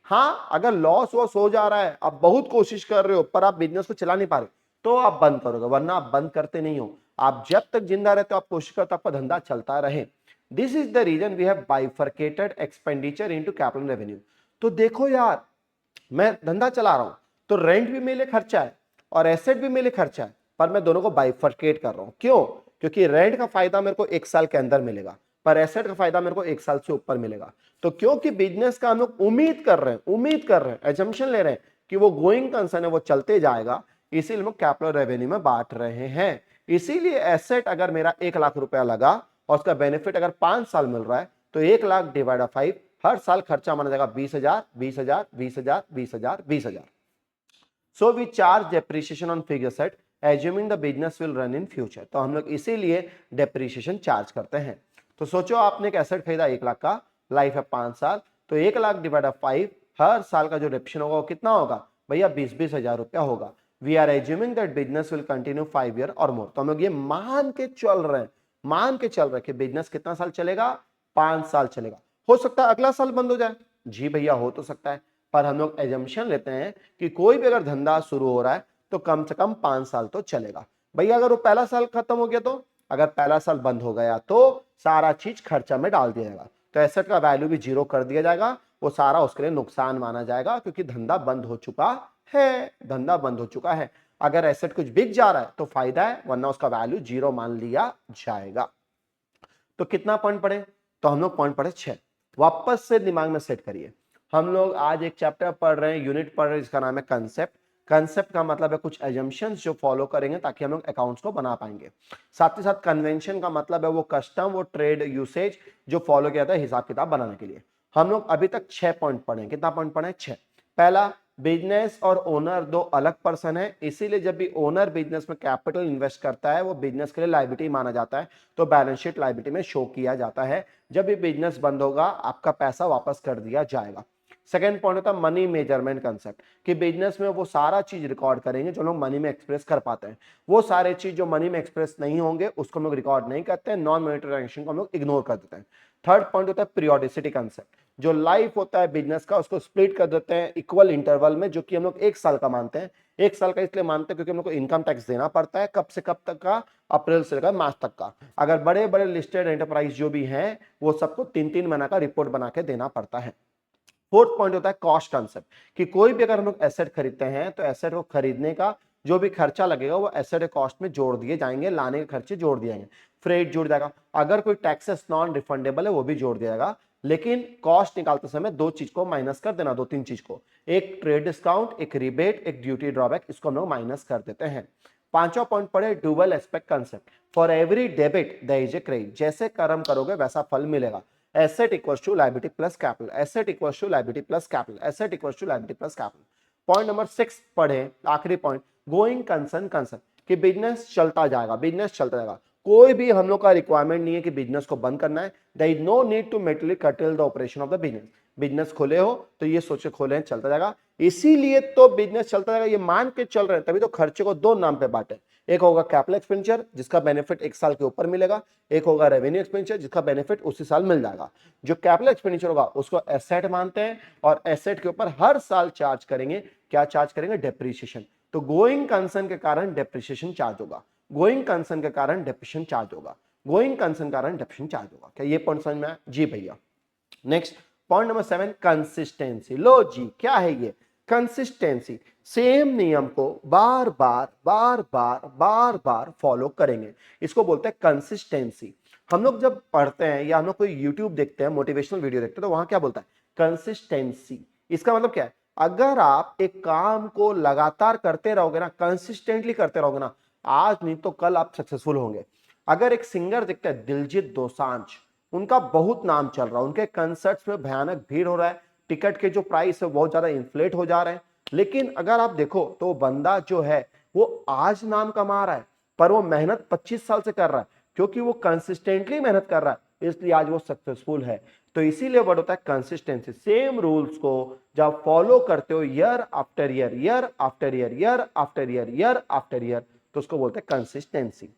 हाँ, अगर लॉस वॉस हो जा रहा है, आप बहुत कोशिश कर रहे हो पर आप बिजनेस को चला नहीं पा रहे, तो आप बंद करोगे, वरना आप बंद करते नहीं हो। आप जब तक जिंदा रहते हो आप कोशिश करते हो आपका धंधा चलता रहे। This is the reason we have bifurcated expenditure into capital revenue. तो देखो यार, मैं धंधा चला रहा हूं तो रेंट भी मेरे लिए खर्चा है और एसेट भी मेरे लिए खर्चा है, पर मैं दोनों को बाइफरकेट कर रहा हूं। क्यों? क्योंकि रेंट का फायदा मेरे को 1 साल के अंदर मिलेगा, पर एसेट का फायदा मेरे को 1 साल से ऊपर मिलेगा। तो क्योंकि बिजनेस का हम लोग उम्मीद कर रहे हैं, एजम्पशन ले रहे हैं कि वो गोइंग कंसर्न है, वो चलते जाएगा, इसीलिए हम कैपिटल रेवेन्यू में बांट रहे हैं। इसीलिए एसेट अगर मेरा 1 लाख रुपया लगा और उसका बेनिफिट अगर 5 साल मिल रहा है, तो 1 लाख डिवाइड 5, हर साल खर्चा माना जाएगा 20,000, 20,000, 20,000, 20,000, 20,000। So we charge depreciation on fixed asset assuming the business will run in future। तो हम लोग इसीलिए डेप्रिसिएशन चार्ज करते हैं। तो सोचो आपने एक एसेट खरीदा 1 लाख का, लाइफ है 5 साल, तो 1 लाख डिवाइड 5, हर साल का जो डेप्रिसिएशन होगा वो कितना होगा भैया? 20-20 हजार रुपया होगा। We are assuming that business will continue 5 year or more. तो हम लोग ये मान के चल रहे हैं कि बिजनेस कितना साल चलेगा? 5 साल चलेगा। हो सकता है अगला साल बंद हो जाए, जी भैया हो तो सकता है, पर हम लोग एजम्पशन लेते हैं कि कोई भी अगर धंधा शुरू हो रहा है तो कम से कम 5 साल तो चलेगा। भैया अगर वो पहला साल खत्म हो गया, तो अगर पहला साल बंद हो गया तो सारा चीज खर्चा में डाल दिया जाएगा, तो एसेट का वैल्यू भी जीरो कर दिया जाएगा। वो सारा उसके लिए नुकसान माना जाएगा क्योंकि धंधा बंद हो चुका है, धंधा बंद हो चुका है। अगर एसेट कुछ बिक जा रहा है तो फायदा है, वरना उसका वैल्यू जीरो मान लिया जाएगा। तो कितना पॉइंट पढ़े? तो हम लोग पॉइंट पढ़े 6। वापस से दिमाग में सेट करिए। हम लोग आज एक चैप्टर पढ़ रहे हैं, यूनिट पढ़ रहे हैं, जिसका नाम है कंसेप्ट। कंसेप्ट का मतलब है कुछ एजम्पशंस जो फॉलो करेंगे ताकि हम लोग अकाउंट्स को बना पाएंगे। साथ ही साथ कन्वेंशन का मतलब है वो कस्टम, वो ट्रेड यूसेज जो फॉलो किया था हिसाब किताब बनाने के लिए। हम लोग अभी तक 6 पॉइंट पढ़े। कितना पॉइंट पढ़े? 6। पहला, बिजनेस और ओनर दो अलग पर्सन है, इसीलिए जब भी ओनर बिजनेस में कैपिटल इन्वेस्ट करता है वो बिजनेस के लिए लायबिलिटी माना जाता है, तो बैलेंस शीट लायबिलिटी में शो किया जाता है। जब भी बिजनेस बंद होगा आपका पैसा वापस कर दिया जाएगा। सेकंड पॉइंट होता है मनी मेजरमेंट कंसेप्ट, कि बिजनेस में वो सारा चीज रिकॉर्ड करेंगे जो लोग मनी में एक्सप्रेस कर पाते हैं। वो सारे चीज जो मनी में एक्सप्रेस नहीं होंगे उसको हम लोग रिकॉर्ड नहीं करते हैं, नॉन मॉनेटरी ट्रांजेक्शन को हम लोग इग्नोर कर देते हैं। थर्ड पॉइंट होता है पीरियोडिसिटी कंसेप्ट, जो लाइफ होता है बिजनेस का उसको स्प्लिट कर देते हैं इक्वल इंटरवल में, जो कि हम लोग 1 साल का मानते हैं। 1 साल का इसलिए मानते हैं क्योंकि हम लोग को इनकम टैक्स देना पड़ता है, कब से कब तक का, अप्रैल से लेकर मार्च तक का। अगर बड़े बड़े लिस्टेड एंटरप्राइज जो भी हैं वो सबको 3-3 महीना का रिपोर्ट बना के देना पड़ता है। फोर्थ पॉइंट होता है कॉस्ट कंसेप्ट, कि कोई भी अगर हम लोग एसेट खरीदते हैं तो एसेट को खरीदने का जो भी खर्चा लगेगा वो एसेट कॉस्ट में जोड़ दिए जाएंगे, लाने के खर्चे जोड़ दिए जाएंगे, फ्रेट जुड़ जाएगा, अगर कोई टैक्सेस नॉन रिफंडेबल है वो भी जोड़ दिया जाएगा। लेकिन कॉस्ट निकालते समय दो चीज को माइनस कर देना, 2-3 चीज को, एक ट्रेड डिस्काउंट, एक रिबेट, एक ड्यूटी ड्रॉबैक, इसको हम लोग माइनस कर देते हैं। पांचवा पॉइंट पढ़े dual aspect concept, for every debit there is a credit, जैसे कर्म करोगे वैसा फल मिलेगा। Asset equals to liability plus capital, asset equals to liability plus capital, asset equals to liability plus capital. Point number 6 पढ़े, आखिरी point, going concern concept, कि business चलता जाएगा, बिजनेस चलता जाएगा, कोई भी हम लोग का रिक्वायरमेंट नहीं है कि बिजनेस को बंद करना है। There is no need to materially curtail the operation of the business. Business खोले हो तो ये सोचे खोले हैं, चलता जाएगा, इसीलिए तो बिजनेस चलता जाएगा ये मान के चल रहे हैं, तभी तो खर्चे को दो नाम पे बांटे, एक होगा कैपिटल एक्सपेंडिचर जिसका बेनिफिट 1 साल के ऊपर मिलेगा, एक होगा रेवेन्यू एक्सपेंडिचर जिसका बेनिफिट उसी साल मिल जाएगा। जो कैपिटल एक्सपेंडिचर होगा उसको एसेट मानते हैं और एसेट के ऊपर हर साल चार्ज करेंगे, क्या चार्ज करेंगे, डेप्रिसिएशन। तो गोइंग कंसर्न के कारण डेप्रिसिएशन चार्ज होगा, गोइंग कंसर्न के कारण डेप्रिसिएशन चार्ज होगा, गोइंग कंसर्न के कारण डेप्रिसिएशन चार्ज होगा। क्या ये पॉइंट समझ में आया? जी भैया। Next point number 7, consistency. लो जी, क्या है ये कंसिस्टेंसी? सेम नियम को बार बार बार बार बार बार फॉलो करेंगे, इसको बोलते हैं कंसिस्टेंसी। हम लोग जब पढ़ते हैं या हम लोग कोई यूट्यूब देखते हैं, मोटिवेशनल वीडियो देखते हैं, तो वहां क्या बोलता है, कंसिस्टेंसी। इसका मतलब क्या है, अगर आप एक काम को लगातार करते रहोगे ना, कंसिस्टेंटली करते रहोगे ना, आज नहीं तो कल आप सक्सेसफुल होंगे। अगर एक सिंगर दिखता है दिलजीत दोसांझ, उनका बहुत नाम चल रहा है, उनके कंसर्ट्स में भयानक भीड़ हो रहा है, टिकट के जो प्राइस है बहुत ज्यादा इन्फ्लेट हो जा रहे हैं, लेकिन अगर आप देखो तो बंदा जो है वो आज नाम कमा रहा है, पर वो मेहनत 25 साल से कर रहा है, क्योंकि वो कंसिस्टेंटली मेहनत कर रहा है, इसलिए आज वो सक्सेसफुल है। तो इसीलिए वर्ड होता है कंसिस्टेंसी। सेम रूल्स को जब फॉलो करते हो year after year, year after year, year after year, year after year, तो उसको बोलते हैं कंसिस्टेंसी।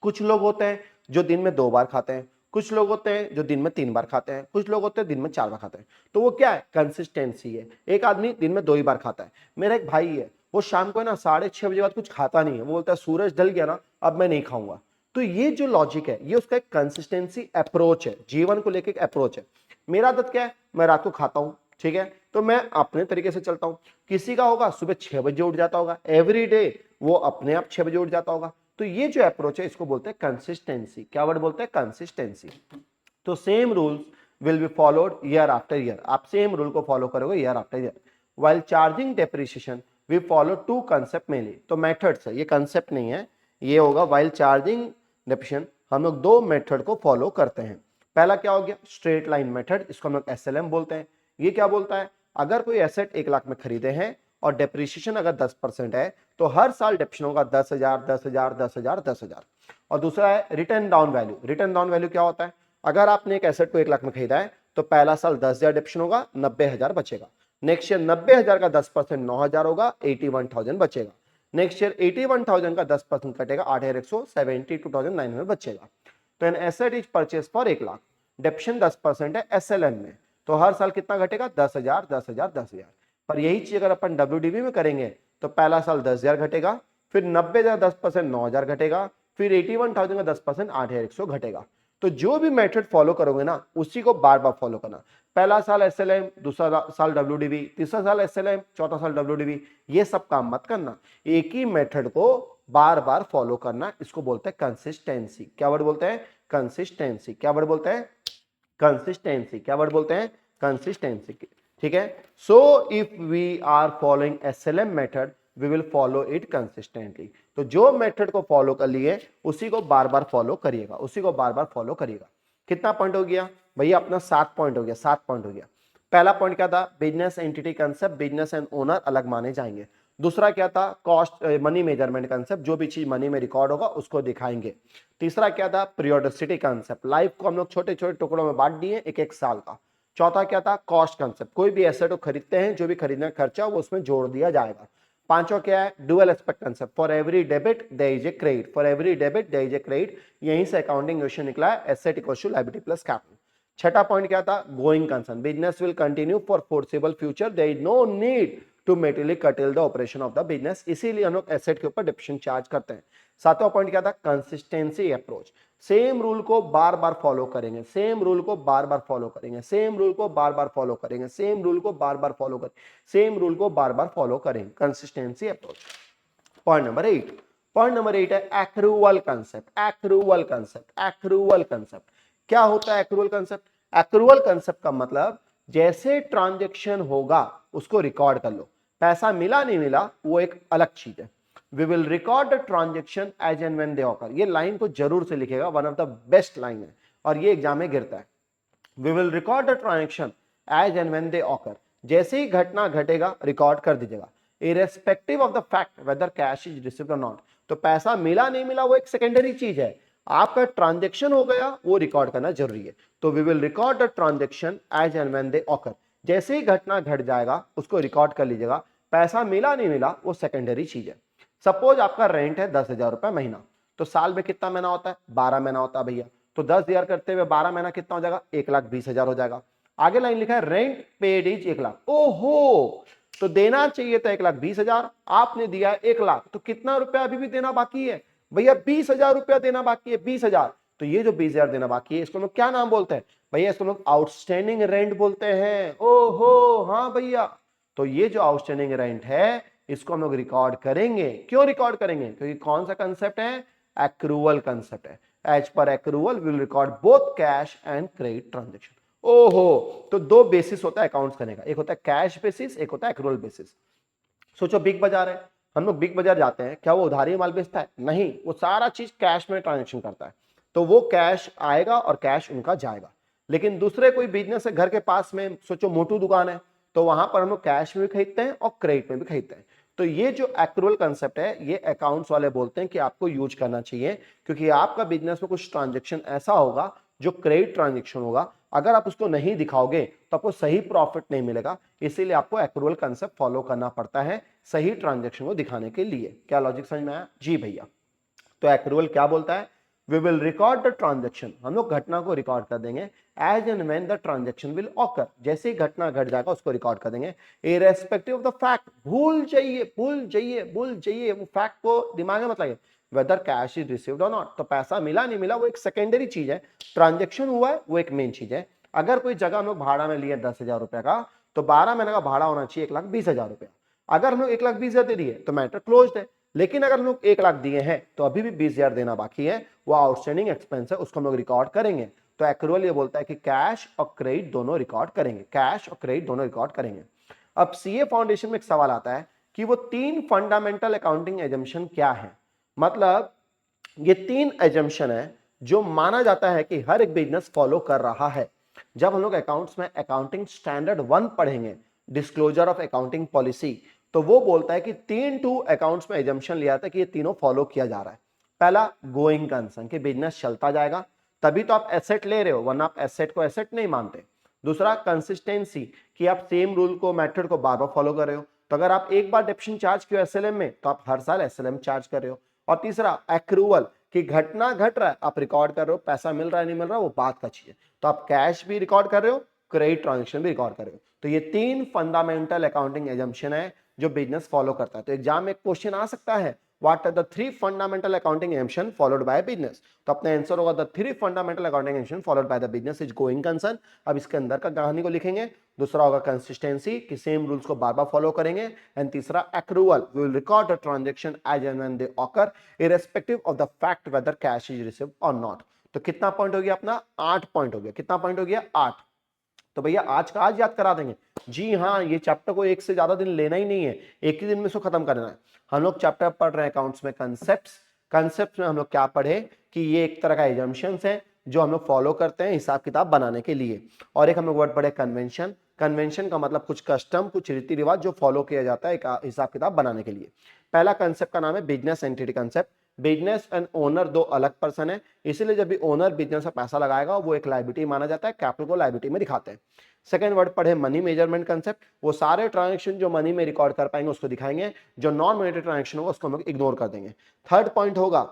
कुछ लोग होते हैं जो दिन में 2 बार खाते हैं, कुछ लोग होते हैं जो दिन में 3 बार खाते हैं, कुछ लोग होते हैं दिन में 4 बार खाते हैं, तो वो क्या है, कंसिस्टेंसी है। एक आदमी दिन में 2 ही बार खाता है। मेरा एक भाई है, वो शाम को है ना 6:30 बजे बाद कुछ खाता नहीं है, वो बोलता है सूरज ढल गया ना अब मैं नहीं खाऊंगा। तो ये जो लॉजिक है ये उसका एक कंसिस्टेंसी अप्रोच है, जीवन को लेकर एक अप्रोच है। मेरा आदत क्या है, मैं रात को खाता हूं, ठीक है, तो मैं अपने तरीके से चलता हूं। किसी का होगा सुबह 6 बजे उठ जाता होगा, एवरी डे वो अपने आप 6 बजे उठ जाता होगा। तो ये जो अप्रोच है इसको बोलते हैं कंसिस्टेंसी। क्या वर्ड बोलते हैं, कंसिस्टेंसी। तो same rules will be followed year after year, आप सेम रूल को फॉलो करोगे year after year. While charging depreciation we follow 2 concept mainly. तो मेथड्स है, ये कंसेप्ट नहीं है, ये होगा व्हाइल चार्जिंग डेप्रिसिएशन, हम लोग 2 मेथड को फॉलो करते हैं। पहला क्या हो गया, स्ट्रेट लाइन मेथड, इसको हम लोग SLM बोलते हैं। ये क्या बोलता है, अगर कोई एसेट 1 लाख में खरीदे हैं और डेप्रिसिएशन अगर 10% है तो हर साल डेप्रिसिएशन होगा 10,000 10,000 10,000 10,000। और दूसरा है return down value. Return down value क्या होता है, अगर आपने एक एसेट को 1 लाख में खरीदा है तो पहला साल 10,000 डेप्रिसिएशन होगा, 90,000 बचेगा। नेक्स्ट ईयर 90,000 का 10% 9,000 होगा, 81,000 बचेगा। नेक्स्ट ईयर 81,000 का 10% कटेगा, 8,172,900 बचेगा। तो an asset is purchase for 1 lakh, depreciation 10% है SLM में, तो हर साल कितना घटेगा, 10,000 10,000 10,000। पर यही चीज अगर अपन WDV में करेंगे तो पहला साल 10,000 घटेगा, फिर 90,000 10% 9,000 घटेगा, फिर 81,000 का 10% 8,100 घटेगा। तो जो भी मेथड फॉलो करोगे ना उसी को बार बार फॉलो करना। पहला साल SLM, दूसरा साल WDV, तीसरा साल SLM, चौथा साल WDV, ये सब काम मत करना, एक ही मेथड को बार बार फॉलो करना, इसको बोलते हैं कंसिस्टेंसी। क्या वर्ड बोलते हैं, कंसिस्टेंसी। क्या वर्ड बोलते हैं, कंसिस्टेंसी। क्या वर्ड बोलते हैं, कंसिस्टेंसी। ठीक है, so if we are following SLM method we will follow it consistently. तो जो मेथड को फॉलो कर लिए उसी को बार बार फॉलो करिएगा, उसी को बार बार फॉलो करिएगा। कितना पॉइंट हो गया भैया, अपना 7 पॉइंट हो गया, 7 पॉइंट हो गया। पहला पॉइंट क्या था, business entity concept, business and owner अलग माने जाएंगे। दूसरा क्या था, कॉस्ट मनी मेजरमेंट कंसेप्ट, जो भी चीज मनी में रिकॉर्ड होगा उसको दिखाएंगे। तीसरा क्या था, पीरियोडिसिटी कंसेप्ट, लाइफ को हम लोग छोटे छोटे टुकड़ों में बांट दिए, एक एक साल का। चौथा क्या था, कॉस्ट कंसेप्ट, कोई भी एसेट को खरीदते हैं जो भी खरीदने का खर्चा वो उसमें जोड़ दिया जाएगा। पांचवा क्या है, dual aspect concept, for every debit there is a credit, for every debit there is a credit, यहीं से अकाउंटिंग क्वेश्चन निकला है, asset equal to liability plus capital. छठा पॉइंट क्या था, going concern, business will continue for foreseeable future, there is no need to materially curtail the operation of the business, इसीलिए हम लोग एसेट के ऊपर डिप्रेशन चार्ज करते हैं। सातवां पॉइंट क्या था, कंसिस्टेंसी अप्रोच, सेम रूल को बार बार फॉलो करेंगे, सेम रूल को बार बार फॉलो करेंगे, सेम रूल को बार बार फॉलो करेंगे, सेम रूल को बार बार फॉलो करेंगे, सेम रूल को बार बार फॉलो करेंगे, consistency approach. Point number 8, point number 8 है accrual concept, accrual concept, accrual concept. क्या होता है एक्रूवल कंसेप्ट? एक्रूवल कंसेप्ट का मतलब जैसे ट्रांजैक्शन होगा उसको रिकॉर्ड कर लो, पैसा मिला नहीं मिला वो एक अलग चीज है। We will record the transaction as and when they occur, ये लाइन को जरूर से लिखेगा, one of the best line है और ये एग्जाम में गिरता है। We will record the transaction as and when they occur, जैसे ही घटना घटेगा रिकॉर्ड कर दीजिएगा, irrespective of the fact whether cash is received or not, तो पैसा मिला नहीं मिला वो एक सेकेंडरी चीज है, आपका ट्रांजेक्शन हो गया वो रिकॉर्ड करना जरूरी है। तो we will record the transaction as and when they occur, जैसे ही घटना घट जाएगा उसको रिकॉर्ड कर लीजिएगा, पैसा मिला नहीं मिला वो सेकेंडरी चीज है। सपोज आपका रेंट है 10,000 रुपए महीना, तो साल में कितना महीना होता है, 12 महीना होता है भैया, तो 10,000 करते हुए 12 महीना कितना हो जाएगा, 1,20,000 हो जाएगा। आगे लाइन लिखा है रेंट पेड इज 1,00,000, ओहो तो देना चाहिए था 1,20,000, आपने दिया 1,00,000, तो कितना रुपया अभी भी देना बाकी है भैया, 20,000 रुपया देना बाकी है, 20,000। तो ये जो 20,000 देना बाकी है इसको लोग क्या नाम बोलते हैं भैया, इसको लोग आउटस्टैंडिंग रेंट बोलते हैं। ओहो हाँ भैया, तो ये जो आउटस्टैंडिंग रेंट है इसको हम लोग रिकॉर्ड करेंगे। क्यों रिकॉर्ड करेंगे, क्योंकि कौन सा कंसेप्ट है, एक्रूवल कंसेप्ट है। As per accrual will record both cash and credit transaction. ओहो, तो दो बेसिस होता है अकाउंट्स करने का, एक होता है कैश बेसिस, एक होता है एक्रूवल बेसिस। सोचो बिग बाजार है, हम लोग बिग बाजार जाते हैं, क्या वो उधारी माल बेचता है, नहीं, वो सारा चीज कैश में ट्रांजेक्शन करता है, तो वो कैश आएगा और कैश उनका जाएगा। लेकिन दूसरे कोई बिजनेस है घर के पास में, सोचो मोटू दुकान है, तो वहां पर हम लोग कैश में भी खरीदते हैं और क्रेडिट में भी खरीदते हैं। तो ये जो एक्रूवल कंसेप्ट है ये अकाउंट्स वाले बोलते हैं कि आपको यूज करना चाहिए, क्योंकि आपका बिजनेस में कुछ ट्रांजेक्शन ऐसा होगा जो क्रेडिट ट्रांजेक्शन होगा, अगर आप उसको नहीं दिखाओगे तो आपको सही प्रॉफिट नहीं मिलेगा, इसीलिए आपको एक्रूवल कंसेप्ट फॉलो करना पड़ता है सही ट्रांजेक्शन को दिखाने के लिए। क्या लॉजिक समझ में आया जी भैया? तो एक्रूवल क्या बोलता है, we will record the transaction, हम लोग घटना को रिकॉर्ड कर देंगे, as and when the transaction will occur, जैसे ही घटना घट जाएगा उसको रिकॉर्ड कर देंगे, इररेस्पेक्टिव ऑफ द फैक्ट, भूल जाइए भूल जाइए भूल जाइए, वो फैक्ट को दिमाग में मत लाइए, weather cash is received or not, तो पैसा मिला नहीं मिला वो एक सेकेंडरी चीज है, ट्रांजेक्शन हुआ है वो एक मेन चीज है। अगर कोई जगह हम लोग भाड़ा में लिए 10,000 रुपए का, तो 12 महीने का भाड़ा होना चाहिए 1,20,000 रुपया, अगर हम लोग 1,20,000 दे दिए तो मैटर क्लोज है। लेकिन अगर हम लोग 1,00,000 दिए हैं तो अभी भी 20,000 देना बाकी है, वो आउटस्टैंडिंग एक्सपेंस है, उसको हम लोग रिकॉर्ड करेंगे। तो एक्रूवल ये बोलता है कि कैश और क्रेडिट दोनों रिकॉर्ड करेंगे, कैश और क्रेडिट दोनों रिकॉर्ड करेंगे। अब सीए फाउंडेशन में एक सवाल आता है कि वो 3 फंडामेंटल अकाउंटिंग एजम्पशन क्या है, मतलब ये 3 एजम्पशन है जो माना जाता है कि हर एक बिजनेस फॉलो कर रहा है। जब हम लोग अकाउंट्स में अकाउंटिंग स्टैंडर्ड 1 पढ़ेंगे, डिस्क्लोजर ऑफ अकाउंटिंग पॉलिसी, तो वो बोलता है कि 3 अकाउंट्स में एजम्पशन लिया था कि ये तीनों फॉलो किया जा रहा है। पहला गोइंग कंसर्न, कि बिजनेस चलता जाएगा, तभी तो आप एसेट ले रहे हो, वरना आप एसेट को एसेट नहीं मानते। दूसरा कंसिस्टेंसी, कि आप सेम रूल को मेथड को बार बार फॉलो कर रहे हो, तो अगर आप एक बार डिप्शन चार्ज किया एसएलएम में तो आप हर साल एसएलएम चार्ज कर रहे हो। और तीसरा एक्रूवल, कि घटना घट रहा है आप रिकॉर्ड कर रहे हो, पैसा मिल रहा है नहीं मिल रहा वो बात का चीज है, तो आप कैश भी रिकॉर्ड कर रहे हो, क्रेडिट ट्रांजेक्शन भी रिकॉर्ड कर रहे हो। तो ये 3 फंडामेंटल अकाउंटिंग एजम्पशन है जो बिजनेस फॉलो करता है। तो एग्जाम में क्वेश्चन आ सकता है, what are the 3 fundamental accounting assumption followed by business, तो अपना आंसर होगा the 3 fundamental accounting assumption followed by the business is going concern. अब इसके अंदर का कहानी को लिखेंगे। दूसरा होगा कंसिस्टेंसी, कि सेम रूल्स को बार बार फॉलो करेंगे, एंड तीसरा accrual, we will record the transaction as and when they occur irrespective of the fact whether cash is received or not. तो कितना पॉइंट हो गया अपना, 8 पॉइंट हो गया। कितना पॉइंट हो गया, 8। तो भैया आज का आज याद करा देंगे। जी हाँ, ये चैप्टर को एक से ज्यादा दिन लेना ही नहीं है, एक ही दिन में इसको खत्म करना है। हम लोग चैप्टर पढ़ रहे हैं अकाउंट्स में कंसेप्ट्स। कंसेप्ट में हम लोग क्या पढ़े कि ये एक तरह का एजम्पशंस है जो हम लोग फॉलो करते हैं हिसाब किताब बनाने के लिए। और एक हम लोग वर्ड पढ़े कन्वेंशन। कन्वेंशन का मतलब कुछ कस्टम, कुछ रीति रिवाज जो फॉलो किया जाता है हिसाब किताब बनाने के लिए। पहला कंसेप्ट का नाम है business entity concept. Business and owner दो अलग पर्सन है, इसीलिए जब भी ओनर बिजनेस में पैसा लगाएगा वो एक लायबिलिटी माना जाता है, कैपिटल को लायबिलिटी में दिखाते हैं। सेकंड वर्ड पढ़े मनी मेजरमेंट कंसेप्ट, वो सारे ट्रांजेक्शन जो मनी में रिकॉर्ड कर पाएंगे उसको दिखाएंगे, जो नॉन मॉनेटरी ट्रांजेक्शन होगा उसको हम लोग इग्नोर कर देंगे। थर्ड पॉइंट होगा,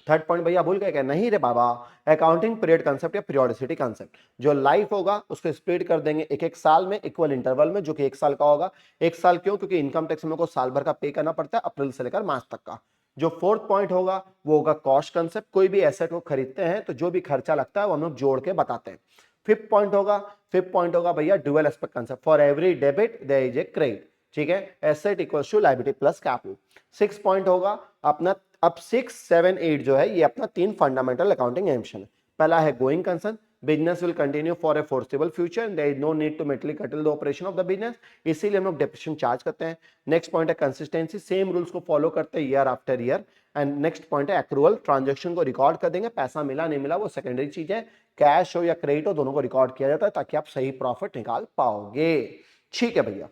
थर्ड पॉइंट भैया भूल गए क्या? नहीं रे बाबा, अकाउंटिंग पीरियड कंसेप्ट या पीरियोडिसिटी कंसेप्ट, जो लाइफ होगा उसको स्प्लिट कर देंगे एक एक साल में इक्वल इंटरवल में, जो कि एक साल का होगा। एक साल क्यों? क्योंकि इनकम टैक्स हम लोग को साल भर का पे करना पड़ता है, अप्रैल से लेकर मार्च तक का। जो फोर्थ पॉइंट होगा वो होगा कॉस्ट कंसेप्ट, कोई भी एसेट को खरीदते हैं तो जो भी खर्चा लगता है वो हम लोग जोड़ के बताते हैं। फिफ्थ पॉइंट होगा भैया dual aspect concept, for every debit there is a credit, ठीक है, asset equals to liability plus capital. Six point होगा अपना, अब 6, 7, 8 जो है ये अपना 3 फंडामेंटल अकाउंटिंग एम्शन है। पहला है going concern, business will continue for a foreseeable future and there is no need to materially curtail the operation of the business, इसीलिए हम लोग डेप्रिसिएशन चार्ज करते हैं। नेक्स्ट पॉइंट है कंसिस्टेंसी, सेम रूल्स को फॉलो करते हैं year after year. And next point है एक्रूअल, ट्रांजेक्शन को रिकॉर्ड कर देंगे, पैसा मिला नहीं मिला वो सेकेंडरी चीज है, कैश हो या क्रेडिट हो दोनों को रिकॉर्ड किया जाता है ताकि आप सही प्रॉफिट निकाल पाओगे। ठीक है भैया।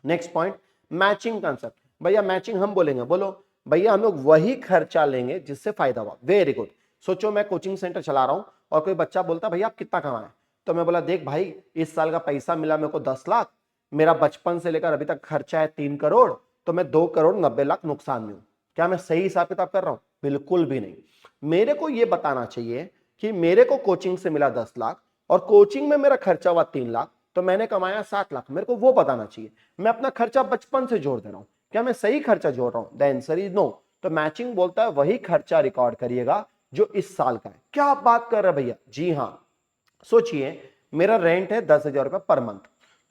नेक्स्ट पॉइंट मैचिंग कंसेप्ट, भैया मैचिंग हम बोलेंगे, बोलो भैया हम लोग वही खर्चा लेंगे जिससे फायदा हुआ। Very good. सोचो मैं कोचिंग सेंटर चला रहा हूं और कोई बच्चा बोलता भैया आप कितना कमाए, तो मैं बोला देख भाई इस साल का पैसा मिला मेरे को 10 लाख, मेरा बचपन से लेकर अभी तक खर्चा है 3 करोड़, तो मैं 2 करोड़ 90 लाख नुकसान में हूं। क्या मैं सही हिसाब किताब कर रहा हूं? बिल्कुल भी नहीं। मेरे को यह बताना चाहिए कि मेरे को कोचिंग से मिला 10 लाख और कोचिंग में मेरा खर्चा हुआ 3 लाख, तो मैंने कमाया 7 लाख, मेरे को वो बताना चाहिए। मैं अपना खर्चा बचपन से जोड़ दे रहा हूं, क्या मैं सही खर्चा जोड़ रहा हूं? The answer is no. तो मैचिंग बोलता है वही खर्चा रिकॉर्ड करिएगा जो इस साल का है। क्या आप बात कर रहे हैं भैया? जी हां। सोचिए मेरा रेंट है 10,000 रुपए पर मंथ,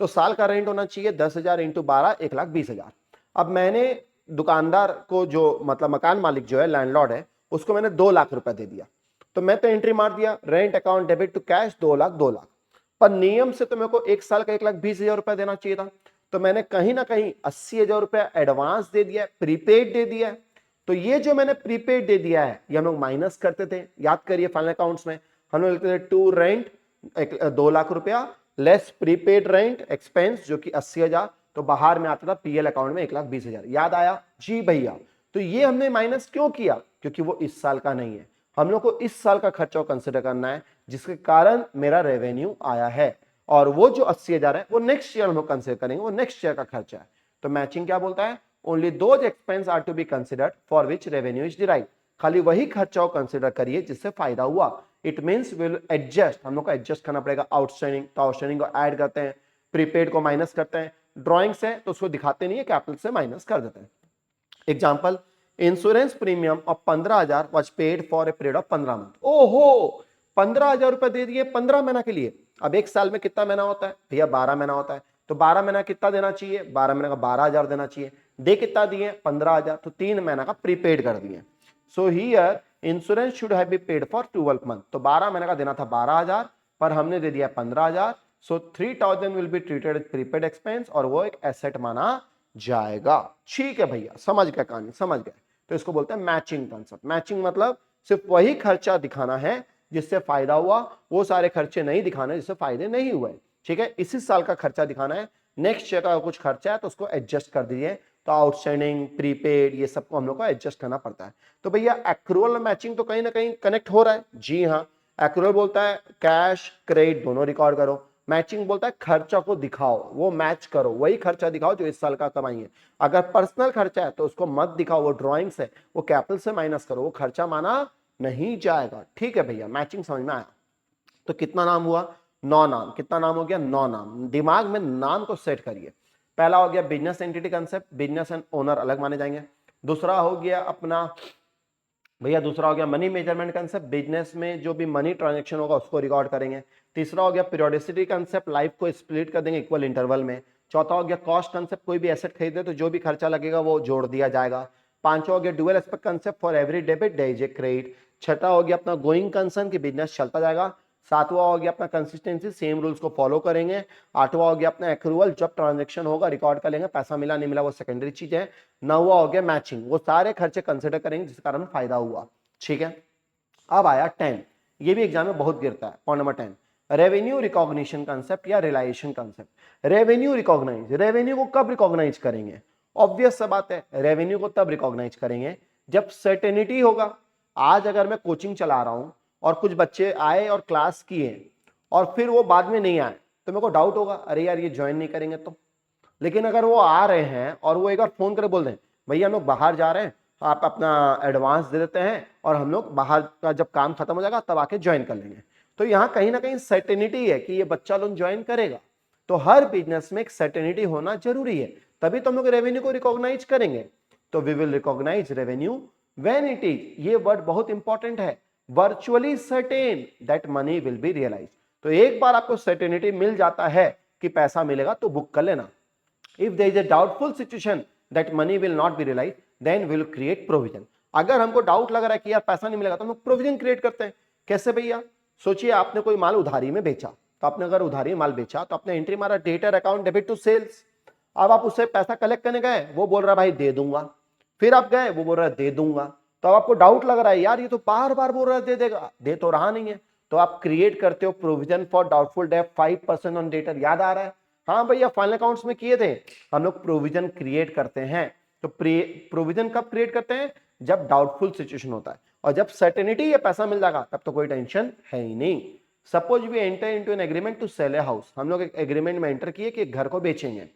तो साल का रेंट होना चाहिए 10,000 इंटू 12 1,20,000। अब मैंने दुकानदार को, जो मतलब मकान मालिक जो है लैंडलॉर्ड है, उसको मैंने 2 लाख रुपए दे दिया, तो मैं तो एंट्री मार दिया rent account debit to cash 2 lakh 2 lakh, पर नियम से तो मेरे को एक साल का 1,20,000 रुपए देना चाहिए था, तो मैंने कहीं ना कहीं 80,000 रुपए एडवांस दे दिया, प्रीपेड दे दिया। तो ये जो मैंने प्रीपेड दे दिया है ये हम लोग माइनस करते थे, याद करिए फाइनल अकाउंट्स में हम लोग लिखते थे टू रेंट 2 लाख रुपया लेस प्रीपेड रेंट एक्सपेंस जो कि 80,000, तो बाहर में आता था पीएल अकाउंट में 1,20,000। याद आया? जी भैया। तो ये हमने माइनस क्यों किया? क्योंकि वो इस साल का नहीं है, हम लोग को इस साल का खर्चा कंसिडर करना है जिसके कारण मेरा रेवेन्यू आया है, और वो जो 80,000 है वो नेक्स्ट ईयर हम लोग कंसिडर करेंगे, वो नेक्स्ट ईयर का खर्चा है। तो मैचिंग क्या बोलता है? Only those expense are to be considered for which revenue is derived, खाली वही खर्चा को कंसिडर करिए जिससे फायदा हुआ। इट मींस विल एडजस्ट, हम लोग को एडजस्ट करना पड़ेगा आउटस्टैंडिंग, तो आउटस्टैंडिंग को ऐड करते हैं, प्रीपेड को माइनस करते हैं, ड्रॉइंग्स है तो उसको दिखाते नहीं है, कैपिटल से माइनस कर देते हैं। Example, insurance premium of 15,000 was paid for a period of 15 month. ओहो, 15,000 रुपए दे दिए 15 महीना के लिए। अब एक साल में कितना महीना होता है भैया? 12 महीना होता है, तो 12 महीना कितना देना चाहिए? 12 महीने का 12,000 देना चाहिए। दे कितना दिए? 15,000, तो 3 महीना का प्रीपेड कर दिए। So here insurance should have been paid for 12 month, तो 12 महीने का देना था 12,000 पर हमने दे दिया 15,000। So 3,000 will be treated as prepaid expense और वो एक एसेट माना जाएगा। ठीक है भैया, समझ गए कहानी? समझ गए। तो इसको बोलते हैं मैचिंग कंसेप्ट। मैचिंग मतलब सिर्फ वही खर्चा दिखाना है जिससे फायदा हुआ, वो सारे खर्चे नहीं दिखाने जिससे फायदे नहीं हुए। ठीक है, इसी साल का खर्चा दिखाना है, नेक्स्ट ईयर का कुछ खर्चा है तो उसको एडजस्ट कर दीजिए। तो आउटस्टैंडिंग, प्रीपेड, ये सबको हम लोग को एडजस्ट करना पड़ता है। तो भैया एक्रूअल और मैचिंग तो कहीं ना कहीं कनेक्ट हो रहा है। जी हाँ, एक्रूअल बोलता है कैश क्रेडिट दोनों रिकॉर्ड करो, मैचिंग बोलता है खर्चा को दिखाओ, वो मैच करो, वही खर्चा दिखाओ जो इस साल का कमाई है। अगर पर्सनल खर्चा है तो उसको मत दिखाओ, वो ड्राइंग्स है, वो कैपिटल से माइनस करो, वो खर्चा माना नहीं जाएगा। ठीक है भैया, मैचिंग समझ में आया? तो कितना नाम हुआ? 9 नाम। कितना नाम हो गया? 9 नाम। दिमाग में नाम को सेट करिए। पहला हो गया business entity concept, business and owner अलग माने जाएंगे। दूसरा हो गया अपना भैया, दूसरा हो गया मनी मेजरमेंट कंसेप्ट, बिजनेस में जो भी मनी ट्रांजेक्शन होगा उसको रिकॉर्ड करेंगे। तीसरा हो गया पीरियोडिसिटी कंसेप्ट, लाइफ को स्प्लिट कर देंगे इक्वल इंटरवल में। चौथा हो गया कॉस्ट कंसेप्ट, कोई भी एसेट खरीदे तो जो भी खर्चा लगेगा वो जोड़ दिया जाएगा। पांचवा हो गया dual aspect concept, for every debit there is a credit. छठा हो गया अपना गोइंग कंसर्न की बिजनेस चलता जाएगा। सातवां हो गया अपना कंसिस्टेंसी, सेम रूल्स को फॉलो करेंगे। आठवां हो गया अपना एक्रूअल, जब ट्रांजेक्शन होगा रिकॉर्ड कर लेंगे, पैसा मिला नहीं मिला वो सेकेंडरी चीज है। नौवां हो गया मैचिंग, वो सारे खर्चे कंसिडर करेंगे जिस कारण फायदा हुआ। ठीक है, अब आया 10, ये भी एग्जाम में बहुत गिरता है। Point number 10, revenue recognition concept या realisation concept. Revenue recognise, revenue को कब रिकॉग्नाइज करेंगे? ऑब्वियस सा बात है, रेवेन्यू को तब रिकॉग्नाइज करेंगे जब सर्टेनिटी होगा। आज अगर मैं कोचिंग चला रहा हूं और कुछ बच्चे आए और क्लास किए और फिर वो बाद में नहीं आए तो मेरे को डाउट होगा, अरे यार ये ज्वाइन नहीं करेंगे तो। लेकिन अगर वो आ रहे हैं और वो एक बार फोन कर बोल दें, भैया हम लोग बाहर जा रहे हैं, आप अपना एडवांस दे देते हैं और हम लोग बाहर का जब काम खत्म हो जाएगा तब आके ज्वाइन कर लेंगे, तो यहाँ कहीं ना कहीं सर्टेनिटी है कि ये बच्चा लोग ज्वाइन करेगा। तो हर बिजनेस में एक सर्टेनिटी होना जरूरी है, तभी तो हम लोग रेवेन्यू को रिकॉग्नाइज करेंगे। तो we will recognise revenue when it is, ये वर्ड बहुत इंपॉर्टेंट है, virtually certain that money will be realise. तो एक बार आपको सर्टेनिटी मिल जाता है कि पैसा मिलेगा तो बुक कर लेना। If there is a doubtful situation that money will not be realized, then we will create provision. अगर हमको डाउट लग रहा है कि यार पैसा नहीं मिलेगा तो हम लोग प्रोविजन क्रिएट करते हैं। कैसे भैया? सोचिए आपने कोई माल उधारी में बेचा, तो आपने अगर उधारी में माल बेचा तो आपने एंट्री मारा debtor account debit to sales. अब आप उससे पैसा कलेक्ट करने गए, वो बोल रहा है भाई दे दूंगा, फिर आप गए वो बोल रहा है दे दूंगा, तो अब आपको डाउट लग रहा है यार ये तो बार बार बोल रहा है दे देगा, दे तो रहा नहीं है, तो आप क्रिएट करते हो provision for doubtful debt 5% on debtor. याद आ रहा है? हाँ भैया फाइनल अकाउंट्स में किए थे हम लोग, प्रोविजन क्रिएट करते हैं। तो प्रोविजन कब क्रिएट करते हैं? जब डाउटफुल सिचुएशन होता है, और जब सर्टेनिटी ये पैसा मिल जाएगा तब तो कोई टेंशन है ही नहीं। Suppose we enter into an agreement to sell a house, हम लोग एक एग्रीमेंट में एंटर किए कि एक घर को बेचेंगे।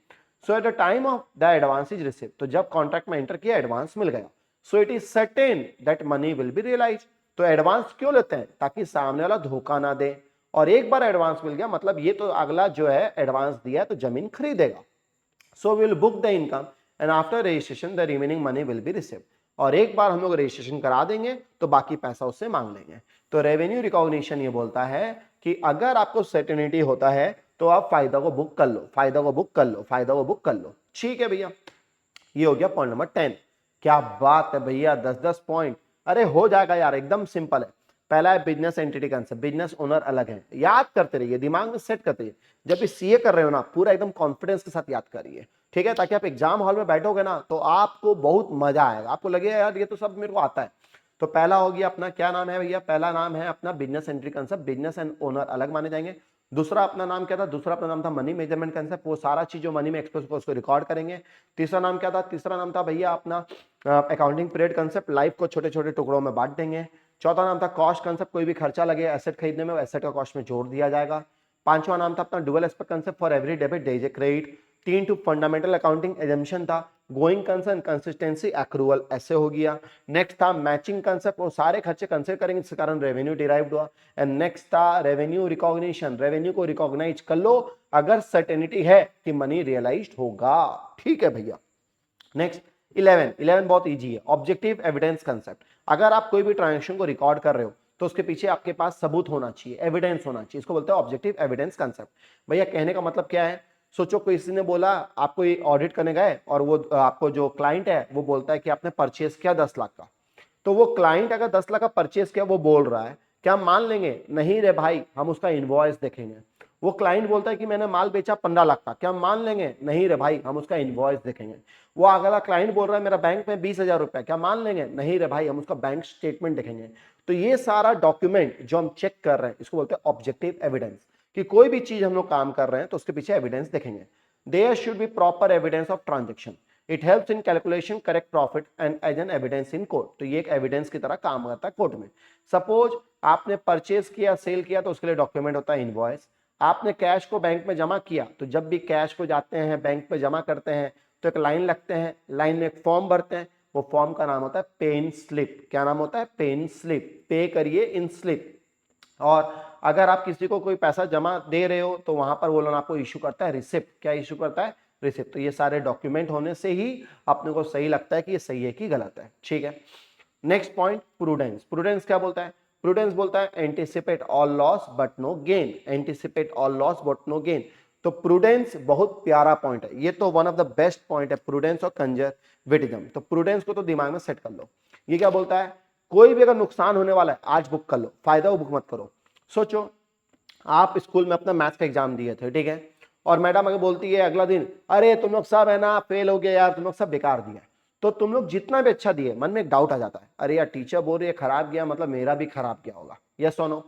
So at the time of the advance is receive, तो जब कॉन्ट्रैक्ट में एंटर किया एडवांस मिल गया, so it is certain that money will be realise. तो एडवांस क्यों लेते हैं? ताकि सामने वाला धोखा ना दे, और एक बार एडवांस मिल गया मतलब ये तो अगला जो है एडवांस दिया है तो जमीन खरीदेगा। So will book the income and after registration the remaining money will be received. और एक बार हम लोग रजिस्ट्रेशन करा देंगे तो बाकी पैसा उससे मांग लेंगे। तो रेवेन्यू रिकॉग्निशन ये बोलता है कि अगर आपको सर्टेनिटी होता है तो आप फायदा को बुक कर लो, फायदा को बुक कर लो, फायदा को बुक कर लो। ठीक है भैया, ये हो गया पॉइंट नंबर 10। क्या बात है भैया, 10-10 पॉइंट। अरे हो जाएगा यार, एकदम सिंपल है। पहला है business entity concept, business owner अलग है, याद करते रहिए, दिमाग में सेट करते रहिए। जब भी सीए कर रहे हो ना पूरा एकदम कॉन्फिडेंस के साथ याद करिए, ठीक है, ताकि आप एग्जाम हॉल में बैठोगे ना तो आपको बहुत मजा आएगा, आपको लगेगा यार ये तो सब मेरे को आता है। तो पहला हो गया अपना, क्या नाम है भैया? पहला नाम है अपना business entry concept, business and owner अलग माने जाएंगे। दूसरा अपना नाम क्या था? दूसरा अपना नाम था मनी मेजरमेंट कंसेप्ट, वो सारा चीज जो मनी में एक्सप्रेस हो उसको रिकॉर्ड करेंगे। तीसरा नाम क्या था? तीसरा नाम था भैया अपना अकाउंटिंग पीरियड कंसेप्ट, लाइफ को छोटे छोटे टुकड़ों में बांट देंगे। चौथा नाम था कॉस्ट कंसेप्ट, कोई भी खर्चा लगे एसेट खरीदने में एसेट का कॉस्ट में जोड़ दिया जाएगा। पांचवा नाम था अपना dual aspect concept, for every debit there is a credit. 3 two fundamental accounting assumption था, गोइंग कंसर्न, कंसिस्टेंसी, एक्रूअल, ऐसे हो गया। नेक्स्ट था मैचिंग कंसेप्ट, वो सारे खर्चे कंसिडर करेंगे जिसके कारण रेवेन्यू डिराइव्ड हुआ। एंड नेक्स्ट था रेवेन्यू रिकॉग्निशन, रेवेन्यू को रिकॉग्नाइज कर लो अगर सर्टेनिटी है कि मनी रियलाइज्ड होगा। ठीक है भैया। नेक्स्ट 11 बहुत इजी है, ऑब्जेक्टिव एविडेंस कंसेप्ट। अगर आप कोई भी ट्रांजेक्शन को रिकॉर्ड कर रहे हो तो उसके पीछे आपके पास सबूत होना चाहिए, एविडेंस होना चाहिए, इसको बोलते हैं ऑब्जेक्टिव एविडेंस कंसेप्ट। भैया कहने का मतलब क्या है? सोचो किसी ने बोला, आपको ऑडिट करने गए और वो आपको जो क्लाइंट है वो बोलता है कि आपने परचेस किया 10 लाख का, तो वो क्लाइंट अगर 10 लाख का परचेस किया वो बोल रहा है, क्या हम मान लेंगे? नहीं रे भाई, हम उसका इनवॉइस देखेंगे। वो क्लाइंट बोलता है कि मैंने माल बेचा 15 लाख का, क्या हम मान लेंगे? नहीं रे भाई, हम उसका इनवॉइस देखेंगे। वो अगला क्लाइंट बोल रहा है मेरा बैंक में 20,000 रुपया, क्या मान लेंगे? नहीं रे भाई, हम उसका बैंक स्टेटमेंट देखेंगे। तो ये सारा डॉक्यूमेंट जो हम चेक कर रहे हैं इसको बोलते हैं ऑब्जेक्टिव एविडेंस, कि कोई भी चीज हम लोग काम कर रहे हैं तो उसके पीछे एविडेंस देखेंगे। There should be proper evidence of transaction, it helps in calculation correct profit and as an evidence in court. तो ये एक एविडेंस की तरह काम करता है कोर्ट में। सपोज आपने परचेज किया, सेल किया, तो उसके लिए डॉक्यूमेंट होता है इनवॉइस। आपने कैश को बैंक में जमा किया, तो जब भी कैश को जाते हैं बैंक में जमा करते हैं तो एक लाइन लगते हैं, लाइन में एक फॉर्म भरते हैं, वो फॉर्म का नाम होता है पे इन स्लिप। क्या नाम होता है? पे इन स्लिप, पे करिए इन स्लिप। और अगर आप किसी को कोई पैसा जमा दे रहे हो तो वहां पर वो लोन आपको इशू करता है रिसिप्ट। क्या इशू करता है? रिसिप्ट। तो ये सारे डॉक्यूमेंट होने से ही अपने को सही लगता है कि ये सही है कि गलत है। ठीक है। Next point, prudence. प्रूडेंस क्या बोलता है? प्रूडेंस बोलता है anticipate all loss but no gain, anticipate all loss but no gain. तो प्रूडेंस बहुत प्यारा पॉइंट है, ये तो one of the best point है, प्रूडेंस और कंजर्वेटिज्म। तो प्रूडेंस को तो दिमाग में सेट कर लो। ये क्या बोलता है? कोई भी अगर नुकसान होने वाला है आज बुक कर लो, फायदा वो बुक मत करो। सोचो आप स्कूल में अपना मैथ्स का एग्जाम दिए थे, ठीक है, और मैडम अगर बोलती है अगला दिन, अरे तुम लोग सब है ना फेल हो गए यार, तुम लोग सब बेकार दिया, तो तुम लोग जितना भी अच्छा दिए मन में एक डाउट आ जाता है, अरे यार टीचर बोल रही है खराब गया मतलब मेरा भी खराब गया होगा, यस और नो।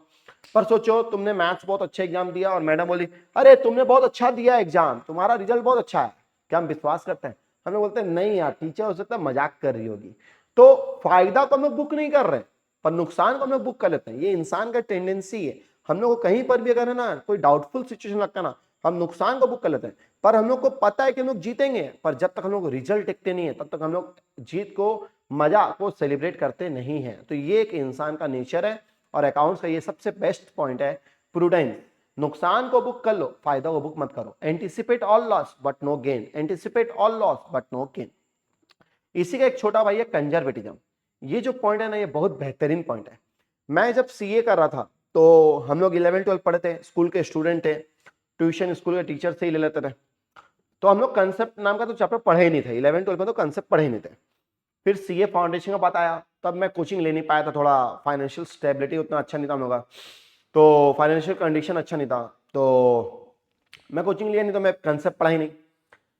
पर सोचो तुमने मैथ्स बहुत अच्छा एग्जाम दिया और मैडम बोली अरे तुमने बहुत अच्छा दिया एग्जाम, तुम्हारा रिजल्ट बहुत अच्छा है, क्या हम विश्वास करते हैं? हम लोग बोलते हैं नहीं यार टीचर हो सकता है मजाक कर रही होगी। तो फायदा को हम लोग बुक नहीं कर रहे पर नुकसान को हम लोग बुक कर लेते हैं। ये इंसान का टेंडेंसी है। हम लोग को कहीं पर भी अगर है ना कोई डाउटफुल सिचुएशन लगता है ना, हम नुकसान को बुक कर लेते हैं। पर हम लोग को पता है कि हम लोग जीतेंगे, पर जब तक हम लोग रिजल्ट दिखते नहीं है तब तक हम लोग जीत को, मजा को सेलिब्रेट करते नहीं है। तो ये एक इंसान का नेचर है और अकाउंट्स का ये सबसे बेस्ट पॉइंट है, प्रूडेंस। नुकसान को बुक कर लो, फायदा को बुक मत करो। Anticipate all loss but no gain, anticipate all loss but no gain. इसी का एक छोटा भाई है कंजर्वेटिज्म। ये जो पॉइंट है ना, ये बहुत बेहतरीन पॉइंट है। मैं जब सीए कर रहा था तो हम लोग 11-12 पढ़े थे, स्कूल के स्टूडेंट थे, ट्यूशन स्कूल के टीचर से ही ले लेते थे। तो हम लोग कंसेप्ट नाम का तो चैप्टर पढ़े ही नहीं थे, 11-12 में तो कंसेप्ट पढ़े ही नहीं थे। फिर सीए फाउंडेशन का बात आया, तब मैं कोचिंग ले नहीं पाया था, थोड़ा फाइनेंशियल स्टेबिलिटी उतना अच्छा नहीं था हम लोग का, तो फाइनेंशियल कंडीशन अच्छा नहीं था, तो मैं कोचिंग लिया नहीं, तो मैं कंसेप्ट पढ़ा ही नहीं।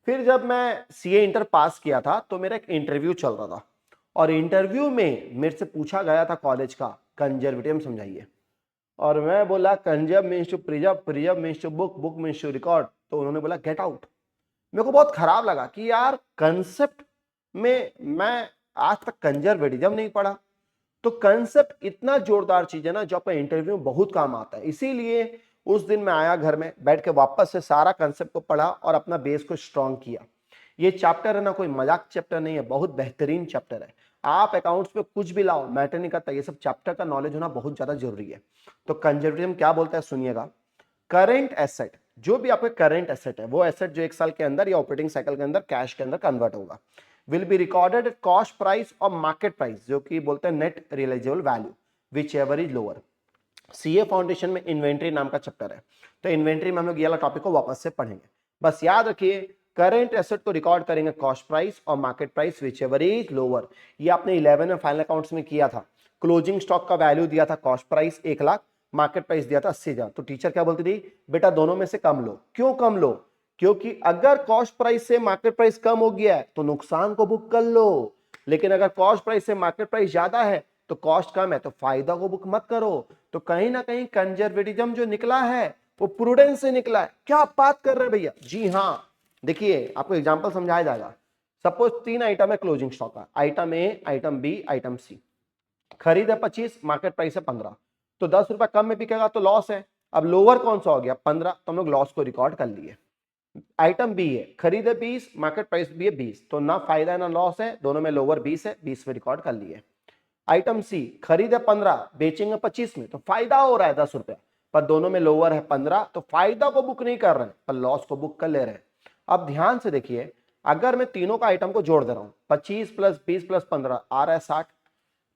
फिर जब मैं सीए इंटर पास किया था तो मेरा एक इंटरव्यू चल रहा था और इंटरव्यू में मेरे से पूछा गया था कॉलेज का कंजर्वेटिज्म समझाइए। और मैं बोला conserve means to preserve, preserve means to book, book means to record. तो उन्होंने बोला गेट आउट। मेरे को बहुत खराब लगा कि यार कंसेप्ट में मैं आज तक कंजर्वेटिज्म नहीं पढ़ा। तो कंसेप्ट इतना जोरदार चीज है ना जो आपका इंटरव्यू में बहुत काम आता है। इसीलिए उस दिन मैं आया घर में बैठ के वापस से सारा कंसेप्ट को पढ़ा और अपना बेस को स्ट्रॉन्ग किया। ये चैप्टर है ना कोई मजाक चैप्टर नहीं है, बहुत बेहतरीन चैप्टर है। आप अकाउंट्स पे कुछ भी लाओ मैटर नहीं करता, ये सब चैप्टर का नॉलेज होना बहुत ज्यादा जरूरी है। तो कंजर्वेटिज्म क्या बोलता है सुनिएगा। करंट एसेट, जो भी आपके करंट एसेट है, वो एसेट जो एक साल के अंदर या ऑपरेटिंग साइकिल के अंदर कैश के अंदर कन्वर्ट होगा, will be recorded at cost price और मार्केट प्राइस, जो कि बोलते हैं net realisable value, whichever is lower. CA foundation में इन्वेंट्री नाम का चैप्टर है, तो इन्वेंट्री में हम लोग ये वाला टॉपिक को वापस से पढ़ेंगे। बस याद रखिए करंट एसेट को रिकॉर्ड करेंगे कॉस्ट प्राइस और market price whichever is lower. ये आपने 11 में फाइनल अकाउंट्स में किया था। क्लोजिंग स्टॉक का वैल्यू दिया था cost price 1 lakh, market price दिया था 80,000। तो टीचर क्या बोलती थी, बेटा दोनों में से कम लो। क्यों कम लो, क्योंकि अगर कॉस्ट प्राइस से मार्केट प्राइस कम हो गया है तो नुकसान को बुक कर लो, लेकिन अगर कॉस्ट प्राइस से मार्केट प्राइस ज्यादा है तो कॉस्ट कम है तो फायदा को बुक मत करो। तो कहीं ना कहीं कंजर्वेटिज्म जो निकला है वो प्रूडेंस से निकला है। क्या आप बात कर रहे हैं भैया? जी हाँ, देखिए आपको एग्जांपल समझाया जाएगा। सपोज 3 आइटम है क्लोजिंग स्टॉक का, आइटम ए, आइटम बी, आइटम सी। खरीद है 25, मार्केट प्राइस है 15, तो 10 रुपए कम में बिकेगा तो लॉस है। अब लोअर कौन सा हो गया, 15, तो हम लोग लॉस को रिकॉर्ड कर लिए। आइटम बी है, खरीद है 20, मार्केट प्राइस भी है 20, तो ना फायदा है ना लॉस है, दोनों में लोअर 20 है, 20 में रिकॉर्ड कर लिए। आइटम सी, खरीद है 15, बेचेंगे 25 में, तो फायदा हो रहा है 10 रुपया, पर दोनों में लोअर है 15, तो फायदा को बुक नहीं कर रहे हैं पर लॉस को बुक कर ले रहे हैं। अब ध्यान से देखिए, अगर मैं तीनों का आइटम को जोड़ दे रहा हूं, 25 प्लस 20 प्लस 15 आ रहा है 60,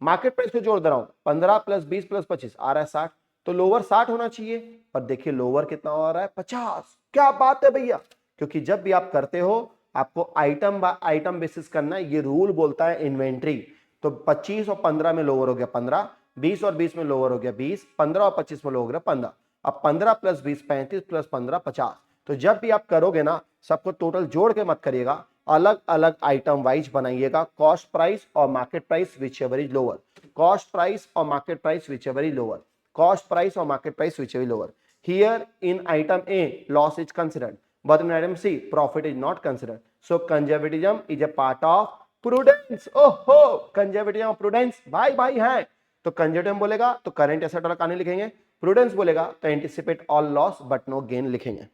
मार्केट प्राइस को जोड़ दे रहा हूं, 15 प्लस 20 प्लस 25 आ रहा है 60, तो लोअर 60 होना चाहिए, पर देखिए लोअर कितना हो रहा है 50। क्या बात है भैया, क्योंकि जब भी आप करते हो आपको आइटम बाय आइटम बेसिस करना है, ये रूल बोलता है इन्वेंट्री। तो 25 और 15 में लोअर हो गया 15, 20 और 20 में लोअर हो गया 20, 15 और 25 में लोअर हो गया 15। अब 15 प्लस 20 35 प्लस 15 50। तो जब भी आप करोगे ना, सबको टोटल जोड़ के मत करिएगा, अलग अलग आइटम वाइज बनाइएगा, कॉस्ट प्राइस और market price whichever is lower, cost price और market price whichever is lower, cost price और market price whichever is lower. Here in item A, loss is considered, but in item C, profit is not considered. So conservatism is a part of prudence. ओहो, conservatism और prudence भाई भाई है। तो conservatism बोलेगा तो current asset वाला कहानी लिखेंगे, prudence बोलेगा तो anticipate all loss but no gain लिखेंगे।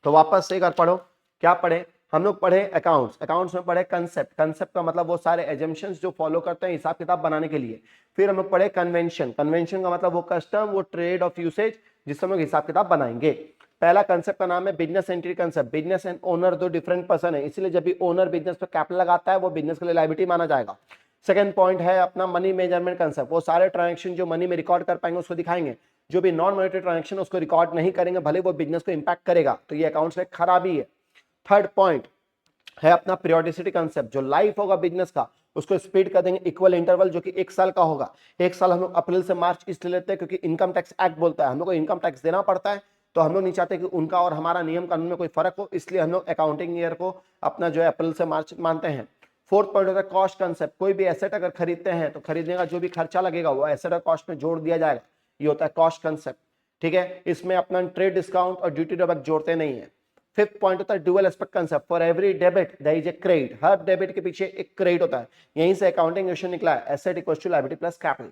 तो वापस से एक बार पढ़ो, क्या पढ़े हम लोग? पढ़े अकाउंट्स, अकाउंट्स में पढ़े कंसेप्ट, कंसेप्ट का मतलब वो सारे एजम्पशंस जो फॉलो करते हैं हिसाब किताब बनाने के लिए। फिर हम लोग पढ़े कन्वेंशन, कन्वेंशन का मतलब वो कस्टम, वो ट्रेड ऑफ यूसेज जिससे हम लोग हिसाब किताब बनाएंगे। पहला कंसेप्ट का नाम है business entity concept. Business and owner दो डिफरेंट पर्सन है, इसलिए जब भी ओनर बिजनेस पे कैपिटल लगाता है वो बिजनेस के लिए लायबिलिटी माना जाएगा। सेकंड पॉइंट है अपना मनी मेजरमेंट कंसेप्ट, वो सारे ट्रांजेक्शन जो मनी में रिकॉर्ड कर पाएंगे उसको दिखाएंगे, जो भी नॉन मॉनेटरी ट्रांजेक्शन उसको रिकॉर्ड नहीं करेंगे भले वो बिजनेस को इंपैक्ट करेगा, तो ये अकाउंट्स में खराबी है। थर्ड पॉइंट है अपना पीरियोडिसिटी कंसेप्ट, जो लाइफ होगा बिजनेस का उसको स्प्लिट कर देंगे इक्वल इंटरवल, जो कि 1 साल का होगा। 1 साल हम लोग अप्रैल से मार्च इसलिए लेते हैं क्योंकि इनकम टैक्स एक्ट बोलता है हम लोग को इनकम टैक्स देना पड़ता है, तो हम लोग नहीं चाहते कि उनका और हमारा नियम कानून में कोई फर्क हो, इसलिए हम लोग अकाउंटिंग ईयर को अपना जो है अप्रैल से मार्च मानते हैं। फोर्थ पॉइंट होता है कॉस्ट कंसेप्ट, कोई भी एसेट अगर खरीदते हैं तो खरीदने का जो भी खर्चा लगेगा वो एसेट और कॉस्ट में जोड़ दिया जाएगा, ये होता है कॉस्ट कंसेप्ट। ठीक है, इसमें अपना ट्रेड डिस्काउंट और ड्यूटी ड्रॉबैक जोड़ते नहीं है। फिफ्थ पॉइंट होता है dual aspect concept, for every debit there is a credit, हर डेबिट के पीछे एक क्रेडिट होता है, यहीं से अकाउंटिंग क्वेश्चन निकला है, asset equals to liability plus capital.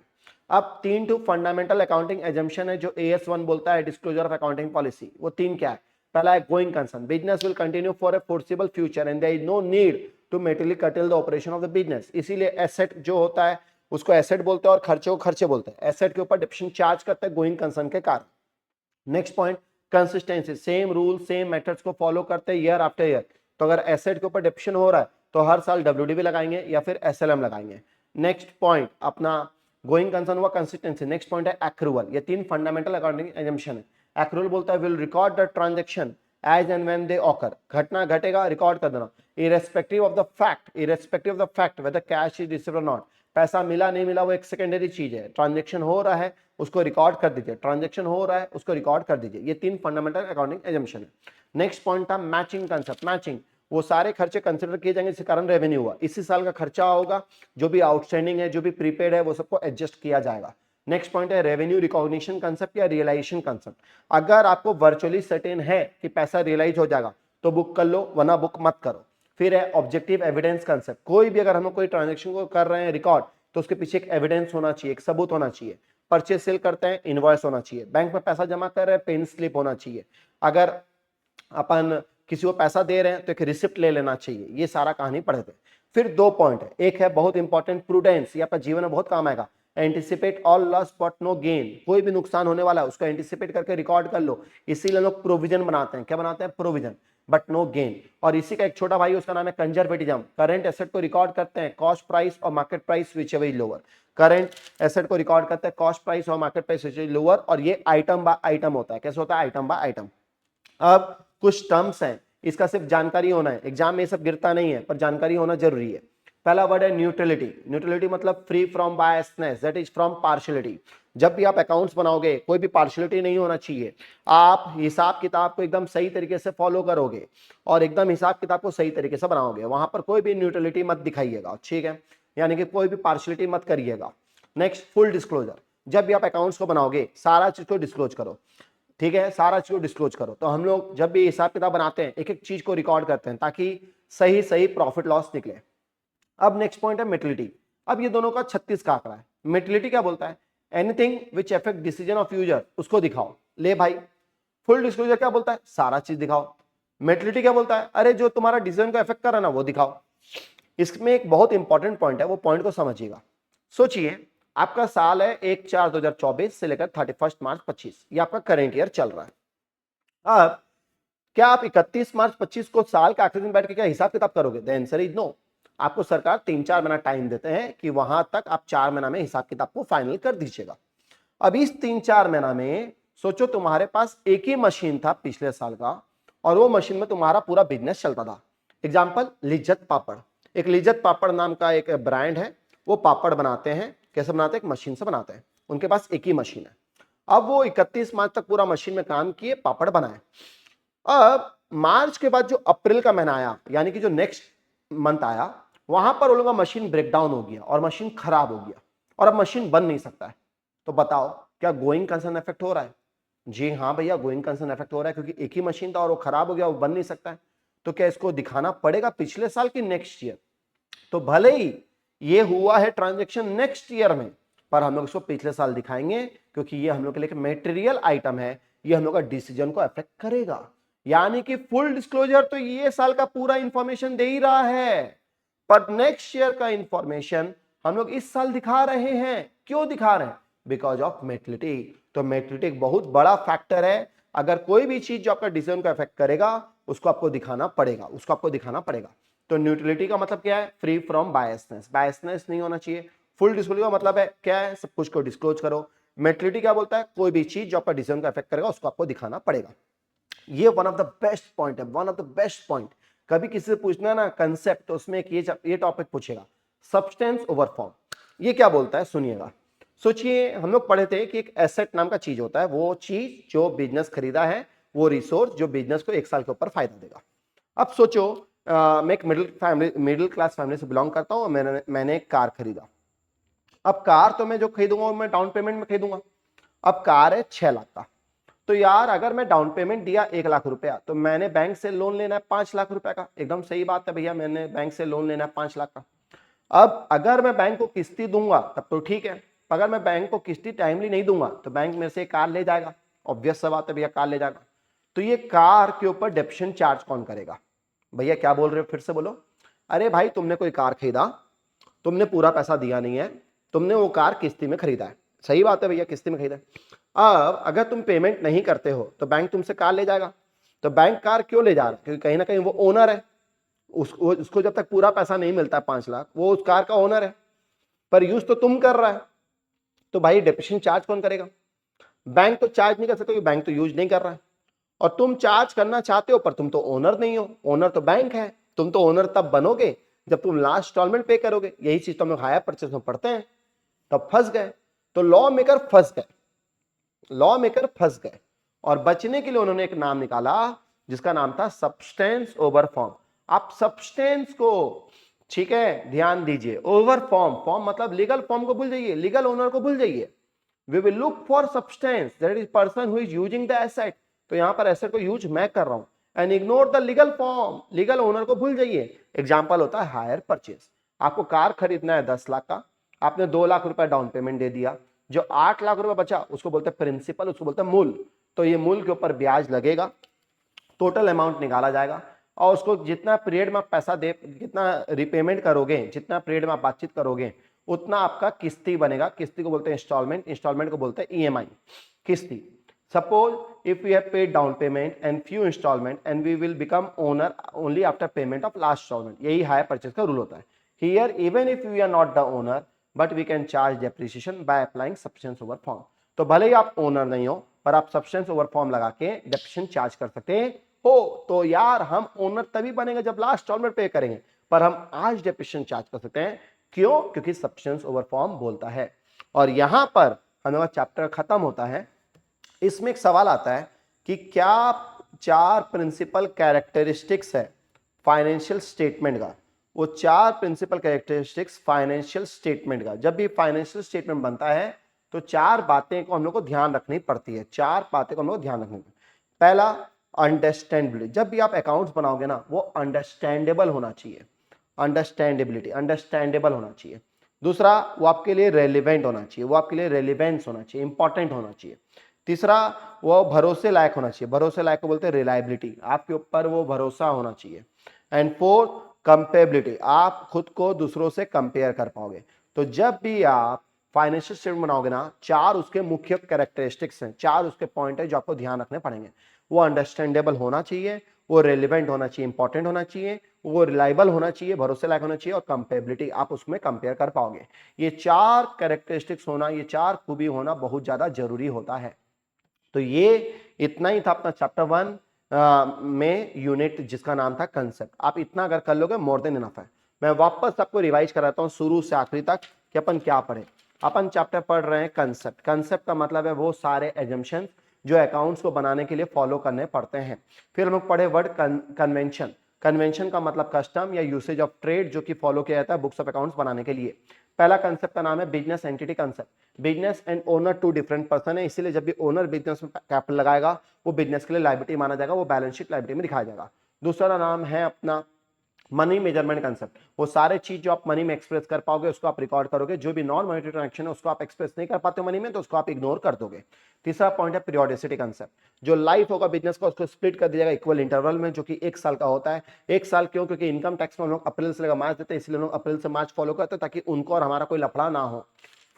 अब 3 टू फंडामेंटल अकाउंटिंग एजम्पशन है जो AS1 बोलता है, डिस्क्लोजर ऑफ अकाउंटिंग पॉलिसी। वो 3 क्या है? पहला है going concern, business will continue for a foreseeable future and there is no need to materially curtail the operation of the business. इसीलिए एसेट जो होता है उसको एसेट बोलते हैं और खर्चे को खर्चे बोलते हैं। एसेट के ऊपर डिप्रेशन चार्ज करते हैं गोइंग कंसर्न के कारण। Next point consistency, same rule same methods को फॉलो करते हैं ईयर आफ्टर ईयर। तो अगर एसेट के ऊपर डिप्रेशन हो रहा है तो हर साल WDV लगाएंगे या फिर SLM लगाएंगे। नेक्स्ट पॉइंट अपना गोइंग कंसर्न हुआ कंसिस्टेंसी। नेक्स्ट पॉइंट है एक्रूवल, ये 3 फंडामेंटल अकाउंटिंग एजम्पशन है। एक्रूवल बोलता है will record the transaction as and when they occur, घटना घटेगा रिकॉर्ड कर देना, irrespective of the fact whether cash is received or not. पैसा मिला नहीं मिला वो एक सेकेंडरी चीज है, ट्रांजैक्शन हो रहा है उसको रिकॉर्ड कर दीजिए, ट्रांजैक्शन हो रहा है उसको रिकॉर्ड कर दीजिए। ये 3 फंडामेंटल अकाउंटिंग एजम्पशन है। नेक्स्ट पॉइंट था मैचिंग कंसेप्ट। मैचिंग, वो सारे खर्चे कंसिडर किए जाएंगे जिसके कारण रेवेन्यू हुआ, इसी साल का खर्चा होगा, जो भी आउटस्टैंडिंग है जो भी प्रीपेड है वो सबको एडजस्ट किया जाएगा। नेक्स्ट पॉइंट है रेवेन्यू रिकॉग्निशन कंसेप्ट या रियलाइजेशन कंसेप्ट। अगर आपको वर्चुअली सर्टेन है कि पैसा रियलाइज हो जाएगा तो बुक कर लो, वरना बुक मत करो। फिर है ऑब्जेक्टिव एविडेंस कंसेप्ट, कोई भी अगर हम कोई ट्रांजेक्शन को कर रहे हैं रिकॉर्ड तो उसके पीछे एक एविडेंस होना चाहिए, एक सबूत होना चाहिए। परचेज सेल करते हैं इनवॉइस होना चाहिए, बैंक में पैसा जमा कर रहे हैं पेन स्लिप होना चाहिए, अगर अपन किसी को पैसा दे रहे हैं तो एक रिसिप्ट ले लेना चाहिए। ये सारा कहानी पढ़े थे। फिर 2 पॉइंट है, एक है बहुत इंपॉर्टेंट प्रूडेंस, ये आपका जीवन में बहुत काम आएगा। Anticipate all loss but no gain, कोई भी नुकसान होने वाला है उसको एंटिसिपेट करके रिकॉर्ड कर लो, इसीलिए लोग प्रोविजन बनाते हैं। क्या बनाते हैं? Provision, but no gain. और इसी का एक छोटा भाई उसका नाम है कंजर्वेटिज्म, करंट एसेट को रिकॉर्ड करते हैं कॉस्ट प्राइस और market price whichever is lower. Current asset को रिकॉर्ड करते हैं कॉस्ट प्राइस और market price which is lower, और ये आइटम बाय आइटम होता है। कैसे होता है? Item by item. अब कुछ टर्म्स हैं, इसका सिर्फ जानकारी होना है, एग्जाम में सब गिरता नहीं है पर जानकारी होना जरूरी है। पहला वर्ड है न्यूट्रलिटी। न्यूट्रलिटी मतलब free from biasness, that is from partiality. जब भी आप अकाउंट्स बनाओगे कोई भी पार्शियलिटी नहीं होना चाहिए, आप हिसाब किताब को एकदम सही तरीके से फॉलो करोगे और एकदम हिसाब किताब को सही तरीके से बनाओगे, वहां पर कोई भी न्यूट्रलिटी मत दिखाइएगा, ठीक है? यानी कि कोई भी पार्शियलिटी मत करिएगा। नेक्स्ट फुल डिस्क्लोजर, जब भी आप अकाउंट्स को बनाओगे सारा चीज को डिस्क्लोज करो, ठीक है? सारा चीज को डिस्क्लोज करो। तो हम लोग जब भी हिसाब किताब बनाते हैं एक एक चीज को रिकॉर्ड करते हैं ताकि सही सही प्रॉफिट लॉस निकले। अब नेक्स्ट पॉइंट है मेटिलिटी। अब ये दोनों का 36 का आंकड़ा है। मेटिलिटी क्या बोलता है? Anything which affect decision of user, उसको दिखाओ। ले भाई, फुल डिस्क्लोजर क्या बोलता है? सारा चीज दिखाओ। मेटिलिटी क्या बोलता है? अरे जो तुम्हारा डिसीजन को अफेक्ट कर रहा है ना वो दिखाओ। इसमें एक बहुत इंपॉर्टेंट पॉइंट है, वो पॉइंट को समझिएगा। सोचिए आपका साल है 1/4/2024 से लेकर 31 मार्च 25, ये आपका करेंट ईयर चल रहा है। अब क्या आप 31 मार्च 25 को साल के आखिरी दिन बैठ के क्या हिसाब किताब करोगे? The answer is no. आपको सरकार 3-4 महीना टाइम देते हैं कि वहां तक आप 4 महीना में हिसाब किताब को फाइनल कर दीजिएगा। अब इस 3-4 महीना में सोचो तुम्हारे पास एक ही मशीन था पिछले साल का और वो मशीन में तुम्हारा पूरा बिजनेस चलता था। एग्जाम्पल लिज्जत पापड़, एक लिज्जत पापड़ नाम का एक ब्रांड है, वो पापड़ बनाते हैं। कैसे बनाते हैं? एक मशीन से बनाते हैं, उनके पास एक ही मशीन है। अब वो 31 मार्च तक पूरा मशीन में काम किए, पापड़ बनाए। अब मार्च के बाद जो अप्रैल का महीना आया, यानी कि जो नेक्स्ट मंथ आया, वहां पर उन लोगों का मशीन ब्रेकडाउन हो गया और मशीन खराब हो गया और अब मशीन बन नहीं सकता है। तो बताओ क्या गोइंग कंसर्न इफेक्ट हो रहा है? जी हाँ भैया, गोइंग कंसर्न इफेक्ट हो रहा है, क्योंकि एक ही मशीन था और वो खराब हो गया, वो बन नहीं सकता है। तो क्या इसको दिखाना पड़ेगा पिछले साल की नेक्स्ट ईयर? तो भले ही ये हुआ है ट्रांजेक्शन नेक्स्ट ईयर में, पर हम लोग इसको पिछले साल दिखाएंगे क्योंकि ये हम लोग के लिए मेटेरियल आइटम है, ये हम लोग का डिसीजन को अफेक्ट करेगा। यानी कि फुल डिस्क्लोजर तो ये साल का पूरा इंफॉर्मेशन दे ही रहा है, पर नेक्स्ट ईयर का इंफॉर्मेशन हम लोग इस साल दिखा रहे हैं। क्यों दिखा रहे हैं? Because of materiality. तो मेटिलिटी एक बहुत बड़ा फैक्टर है। अगर कोई भी चीज जो आपका डिसीजन को अफेक्ट करेगा उसको आपको दिखाना पड़ेगा, उसको आपको दिखाना पड़ेगा। तो न्यूट्रलिटी का मतलब क्या है? फ्री फ्रॉम बायसनेस, बायसनेस नहीं होना चाहिए। फुल डिस्क्लोजर का मतलब है क्या है? सब कुछ को डिस्क्लोज करो। मेटिलिटी क्या बोलता है? कोई भी चीज जो आपका डिसीजन को अफेक्ट करेगा उसको आपको दिखाना पड़ेगा। ये one of the best point है, one of the best point. कभी किसी से पूछना ना कंसेप्ट, तो उसमें एक ये टॉपिक पूछेगा, सब्सटेंस ओवर फॉर्म। ये क्या बोलता है? सुनिएगा। सोचिए हम लोग पढ़े थे कि एक एसेट नाम का चीज होता है, वो चीज जो बिजनेस खरीदा है, वो रिसोर्स जो बिजनेस को 1 साल के ऊपर फायदा देगा। अब सोचो मैं एक मिडिल क्लास फैमिली से बिलोंग करता हूँ, मैंने एक कार खरीदा। अब कार तो मैं जो खरीदूंगा मैं डाउन पेमेंट में खरीदूंगा। अब कार है 6 लाख का, तो यार अगर मैं डाउन पेमेंट दिया 1 लाख रुपया तो मैंने बैंक से लोन लेना है 5 लाख रुपए का, एकदम सही बात है भैया, मैंने बैंक से लोन लेना है 5 लाख का। अब अगर मैं बैंक को किस्ती दूंगा तब तो ठीक है, अगर मैं बैंक को किस्ती टाइमली नहीं दूंगा तो बैंक मेरे से कार ले जाएगा, ऑब्वियस सा बात है भैया, कार ले जाएगा। तो ये कार के ऊपर डेप्शन चार्ज कौन करेगा? भैया क्या बोल रहे हो, फिर से बोलो। अरे भाई तुमने कोई कार खरीदा, तुमने पूरा पैसा दिया नहीं है, तुमने वो कार किस्ती में खरीदा है, सही बात है भैया, किस्ती में खरीदा है। अब अगर तुम पेमेंट नहीं करते हो तो बैंक तुमसे कार ले जाएगा। तो बैंक कार क्यों ले जा रहा है? क्योंकि कहीं ना कहीं वो ओनर है, उसको जब तक पूरा पैसा नहीं मिलता 5 लाख, वो उस कार का ओनर है, पर यूज तो तुम कर रहा है। तो भाई डेप्रिसिएशन चार्ज कौन करेगा? बैंक तो चार्ज नहीं कर सकते क्योंकि बैंक तो यूज नहीं कर रहा है, और तुम चार्ज करना चाहते हो पर तुम तो ओनर नहीं हो, ओनर तो बैंक है। तुम तो ओनर तब बनोगे जब तुम लास्ट इंस्टॉलमेंट पे करोगे, यही चीज तो हम लोग हायर परचेज में पढ़ते हैं। तब फंस गए, तो लॉ मेकर फंस गए, लॉ मेकर फंस गए, और बचने के लिए उन्होंने एक नाम निकाला जिसका नाम था सब्सटेंस ओवर फॉर्म। आप सब्सटेंस को, ठीक है, ध्यान दीजिए, ओवर फॉर्म, फॉर्म मतलब लीगल फॉर्म को भूल जाइए, लीगल ओनर को भूल जाइए। We will look for substance that is person who is using the asset, तो यहां पर एसेट को यूज मैं कर रहा हूं, and ignore the legal form, legal owner को भूल जाइए। एग्जांपल होता है हायर परचेज। आपको कार खरीदना है 10 लाख का, आपने 2 लाख रुपए डाउन पेमेंट दे दिया, जो 8 लाख रुपए बचा उसको बोलते हैं प्रिंसिपल, उसको बोलते हैं मूल। तो ये मूल के ऊपर ब्याज लगेगा, टोटल अमाउंट निकाला जाएगा, और उसको जितना पीरियड में आप पैसा दे, जितना रिपेमेंट करोगे, जितना पीरियड में आप बातचीत करोगे, उतना आपका किस्ती बनेगा। किस्ती को बोलते हैं इंस्टॉलमेंट, इंस्टॉलमेंट को बोलते हैं ईएमआई, किस्ती। Suppose if we have paid down payment and few instalment and we will become owner only after payment of last instalment, यही हायर परचेज का रूल होता है। Here even if we are not the owner but we can charge depreciation by applying substance over form. तो भले ही आप owner नहीं हो पर आप सब्सटेंस ओवर फॉर्म लगा के डेप्रिसिएशन चार्ज कर सकते हो। तो यार हम ओनर तभी बनेंगे जब लास्ट इंस्टॉलमेंट पे करेंगे, पर हम आज डेप्रिसिएशन चार्ज कर सकते हैं। क्यों? क्योंकि सब्सटेंस ओवर फॉर्म बोलता है। और यहां पर हमारा चैप्टर खत्म होता है। इसमें एक सवाल आता है कि क्या 4 प्रिंसिपल कैरेक्टरिस्टिक्स है फाइनेंशियल स्टेटमेंट का, वो 4 प्रिंसिपल कैरेक्टरिस्टिक्स फाइनेंशियल स्टेटमेंट का, जब भी फाइनेंशियल स्टेटमेंट बनता है तो 4 बातें को हम लोग को ध्यान रखनी पड़ती है, 4 बातें को हम लोग को ध्यान रखनी पड़ती है। पहला, अंडरस्टैंडेबिलिटी, जब भी आप अकाउंट्स बनाओगे ना वो अंडरस्टैंडेबल होना चाहिए, अंडरस्टैंडेबिलिटी, अंडरस्टैंडेबल होना चाहिए। दूसरा, वो आपके लिए रेलिवेंट होना चाहिए, वो आपके लिए रेलिवेंस होना चाहिए, इंपॉर्टेंट होना चाहिए। तीसरा, वो भरोसे लायक होना चाहिए, भरोसे लायक को बोलते हैं रिलायबिलिटी, आपके ऊपर वो भरोसा होना चाहिए। एंड फोर्थ, कंपेबिलिटी, आप खुद को दूसरों से कंपेयर कर पाओगे। तो जब भी आप फाइनेंशियल स्टेटमेंट बनाओगे ना, 4 उसके मुख्य कैरेक्टरिस्टिक्स हैं, 4 उसके पॉइंट है जो आपको ध्यान रखने पड़ेंगे। वो अंडरस्टैंडेबल होना चाहिए, वो रेलिवेंट होना चाहिए, इंपॉर्टेंट होना चाहिए, वो रिलायबल होना चाहिए, भरोसे लायक होना चाहिए, और कंपेबिलिटी, आप उसमें कंपेयर कर पाओगे। ये 4 कैरेक्टरिस्टिक्स होना, ये 4 खूबी होना बहुत ज्यादा जरूरी होता है। तो ये इतना ही था अपना चैप्टर 1 में यूनिट जिसका नाम था कंसेप्ट। आप इतना अगर कर लोगे मोर देन इनफ है। मैं वापस आपको रिवाइज कराता हूं शुरू से आखिरी तक कि अपन क्या पढ़े। अपन चैप्टर पढ़ रहे हैं कंसेप्ट। कंसेप्ट का मतलब है वो सारे एजम्पशन जो अकाउंट्स को बनाने के लिए फॉलो करने पड़ते हैं। फिर हम लोग पढ़े वर्ड कन्वेंशन। कन्वेंशन का मतलब कस्टम या यूसेज ऑफ ट्रेड जो कि फॉलो किया जाता है बुक्स ऑफ अकाउंट्स बनाने के लिए। पहला कंसेप्ट का नाम है business entity concept. Business and owner 2 different person है, इसीलिए जब भी ओनर बिजनेस में कैपिटल लगाएगा वो बिजनेस के लिए लायबिलिटी माना जाएगा, वो बैलेंस शीट लायबिलिटी में दिखाया जाएगा। दूसरा नाम है अपना मनी मेजरमेंट कंसेप्ट। वो सारे चीज जो आप मनी में एक्सप्रेस कर पाओगे उसको आप रिकॉर्ड करोगे, जो भी नॉन मॉनेटरी ट्रांजैक्शन है उसको आप एक्सप्रेस नहीं कर पाते हो मनी में तो उसको आप इग्नोर कर दोगे। तीसरा पॉइंट है पीरियोडिसिटी कंसेप्ट। जो लाइफ होगा बिजनेस का उसको स्प्लिट कर दिया जाएगा इक्वल इंटरवल में, जो कि 1 साल का होता है। 1 साल क्यों? क्योंकि इनकम टैक्स में हम लोग अप्रैल से लेकर मार्च देते हैं, इसलिए हम लोग अप्रैल से मार्च फॉलो करते हैं ताकि उनको और हमारा कोई लफड़ा ना हो।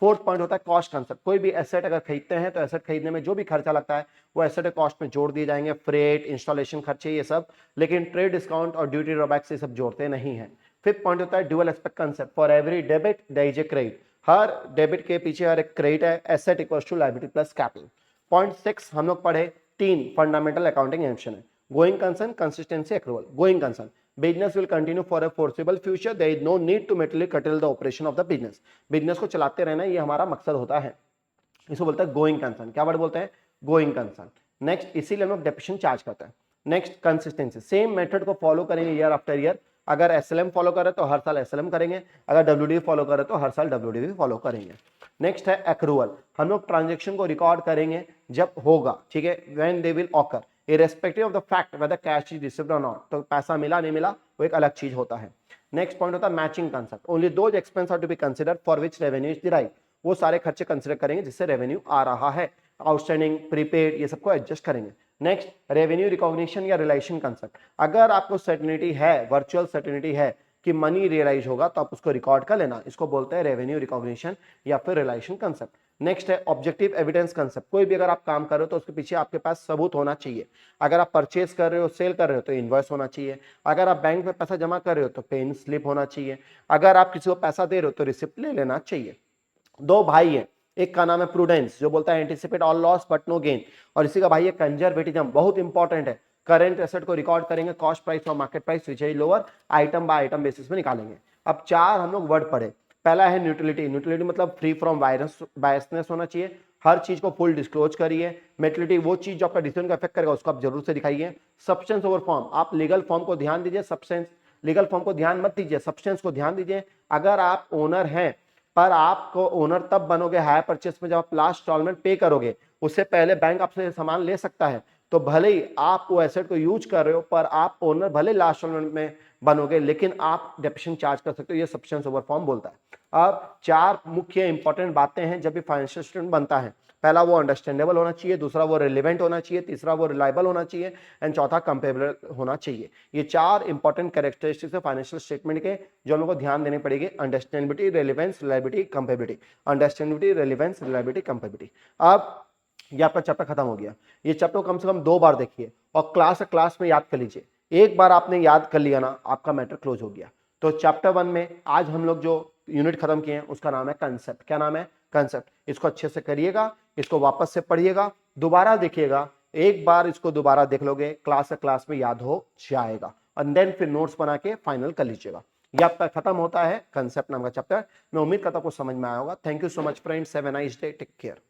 फोर्थ पॉइंट होता है कॉस्ट कंसेप्ट। कोई भी एसेट अगर खरीदते हैं तो एसेट खरीदने में जो भी खर्चा लगता है वो एसेट कॉस्ट में जोड़ दिए जाएंगे, फ्रेट, इंस्टॉलेशन खर्चे, ये सब। लेकिन ट्रेड डिस्काउंट और ड्यूटी ड्रॉबैक से सब जोड़ते नहीं है। फिफ्थ पॉइंट होता है dual aspect concept. For every debit there is a credit. हर डेबिट के पीछे हर एक क्रेडिट है। Asset equals to liability plus capital. Point 6 हम लोग पढ़े 3 फंडामेंटल अकाउंटिंग एजम्पशन है। Going concern, consistency, accrual. Going concern, business will continue for a foreseeable future, there is no need to materially curtail the operation of the business। Business को चलाते रहना ये हमारा मकसद होता है, इसको बोलते हैं गोइंग कंसर्न। क्या वर्ड बोलते हैं? Going concern. नेक्स्ट, इसीलिए हम लोग डेप्रिसिएशन चार्ज करते हैं। नेक्स्ट, कंसिस्टेंसी, सेम मेथड को फॉलो करेंगे ईयर आफ्टर ईयर, अगर एसएलएम फॉलो करे तो हर साल एसएलएम करेंगे, अगर डब्ल्यूडी फॉलो करे तो हर साल डब्ल्यूडी फॉलो करेंगे। नेक्स्ट है एक्रूअल, हम लोग ट्रांजेक्शन को रिकॉर्ड करेंगे जब होगा, ठीक है, when they will occur irrespective of the fact whether cash is received or not, तो पैसा मिला नहीं मिला वो एक अलग चीज होता है। नेक्स्ट पॉइंट होता है matching concept, only those expense are to be considered for which revenue is derived, वो सारे खर्चे कंसीडर करेंगे जिससे रेवेन्यू आ रहा है, आउटस्टैंडिंग, प्रीपेड, ये सबको एडजस्ट करेंगे। नेक्स्ट रेवेन्यू रिकॉग्निशन या रिलेशन कंसेप्ट, अगर आपको सर्टेनिटी है, वर्चुअल सर्टेनिटी है कि मनी रियलाइज होगा तो आप उसको रिकॉर्ड कर लेना, इसको बोलते हैं रेवेन्यू रिकॉग्निशन या फिर रिलेशन कंसेप्ट। नेक्स्ट है ऑब्जेक्टिव एविडेंस कंसेप्ट, कोई भी अगर आप काम कर रहे हो तो उसके पीछे आपके पास सबूत होना चाहिए, अगर आप परचेज कर रहे हो, सेल कर रहे हो तो इनवॉइस होना चाहिए, अगर आप बैंक में पैसा जमा कर रहे हो तो पेन स्लिप होना चाहिए, अगर आप किसी को पैसा दे रहे हो तो रिसिप्ट ले लेना चाहिए। दो भाई हैं, एक का नाम है प्रूडेंस जो बोलता है anticipate all loss but no gain, और इसी का भाई है कंजर्वेटिज्म, बहुत इंपॉर्टेंट है, करेंट एसेट को रिकॉर्ड करेंगे कॉस्ट प्राइस और market price which is lower, item by item basis में निकालेंगे। अब चार हम लोग वर्ड पढ़े, पहला है न्यूट्रलिटी, न्यूट्रलिटी मतलब फ्री फ्रॉम बायसनेस होना चाहिए, हर चीज को फुल डिस्क्लोज करिए। मेटलिटी वो चीज जो आपका डिसीजन को अफेक्ट करेगा उसको आप जरूर से दिखाइए। सब्सटेंस ओवर फॉर्म, आप लीगल फॉर्म को ध्यान दीजिए, सब्सटेंस लीगल फॉर्म को ध्यान मत दीजिए, सब्सटेंस को ध्यान दीजिए। अगर आप ओनर हैं पर आपको ओनर तब बनोगे हायर परचेस में जब आप लास्ट इंस्टॉलमेंट पे करोगे, उससे पहले बैंक आपसे सामान ले सकता है, तो भले ही आप वो एसेट को यूज कर रहे हो पर आप ओनर भले लास्ट इंस्टॉलमेंट में बनोगे लेकिन आप डेप्रिसिएशन चार्ज कर सकते हो, ये सब्सटेंस ओवर फॉर्म बोलता है। अब चार मुख्य इंपॉर्टेंट बातें हैं जब भी फाइनेंशियल स्टेटमेंट बनता है, पहला वो अंडरस्टैंडेबल होना चाहिए, दूसरा वो रिलेवेंट होना चाहिए, तीसरा वो रिलायबल होना चाहिए एंड चौथा कंपेरेबल होना चाहिए। ये चार इंपॉर्टेंट कैरेक्टरिस्टिक्स है फाइनेंशियल स्टेटमेंट के जो हम लोग को ध्यान देने पड़ेगी, understandability, relevance, reliability, comparability, understandability, relevance, reliability, comparability. अब ये आपका चैप्टर खत्म हो गया, ये चैप्टर कम से कम 2 बार देखिए और क्लास में याद कर लीजिए, एक बार आपने याद कर लिया ना आपका मैटर क्लोज हो गया। तो चैप्टर 1 में आज हम लोग जो यूनिट खत्म किए हैं उसका नाम है कंसेप्ट, क्या नाम है, कंसेप्ट। इसको अच्छे से करिएगा, इसको वापस से पढ़िएगा, दोबारा देखिएगा, एक बार इसको दोबारा देख लोगे क्लास में याद हो जाएगा एंड देन फिर नोट्स बना के फाइनल कर लीजिएगा। ये आपका खत्म होता है कंसेप्ट नाम का चैप्टर। मैं उम्मीद करता हूं आपको समझ में आया होगा। Thank you so much friends, have a nice day, take care.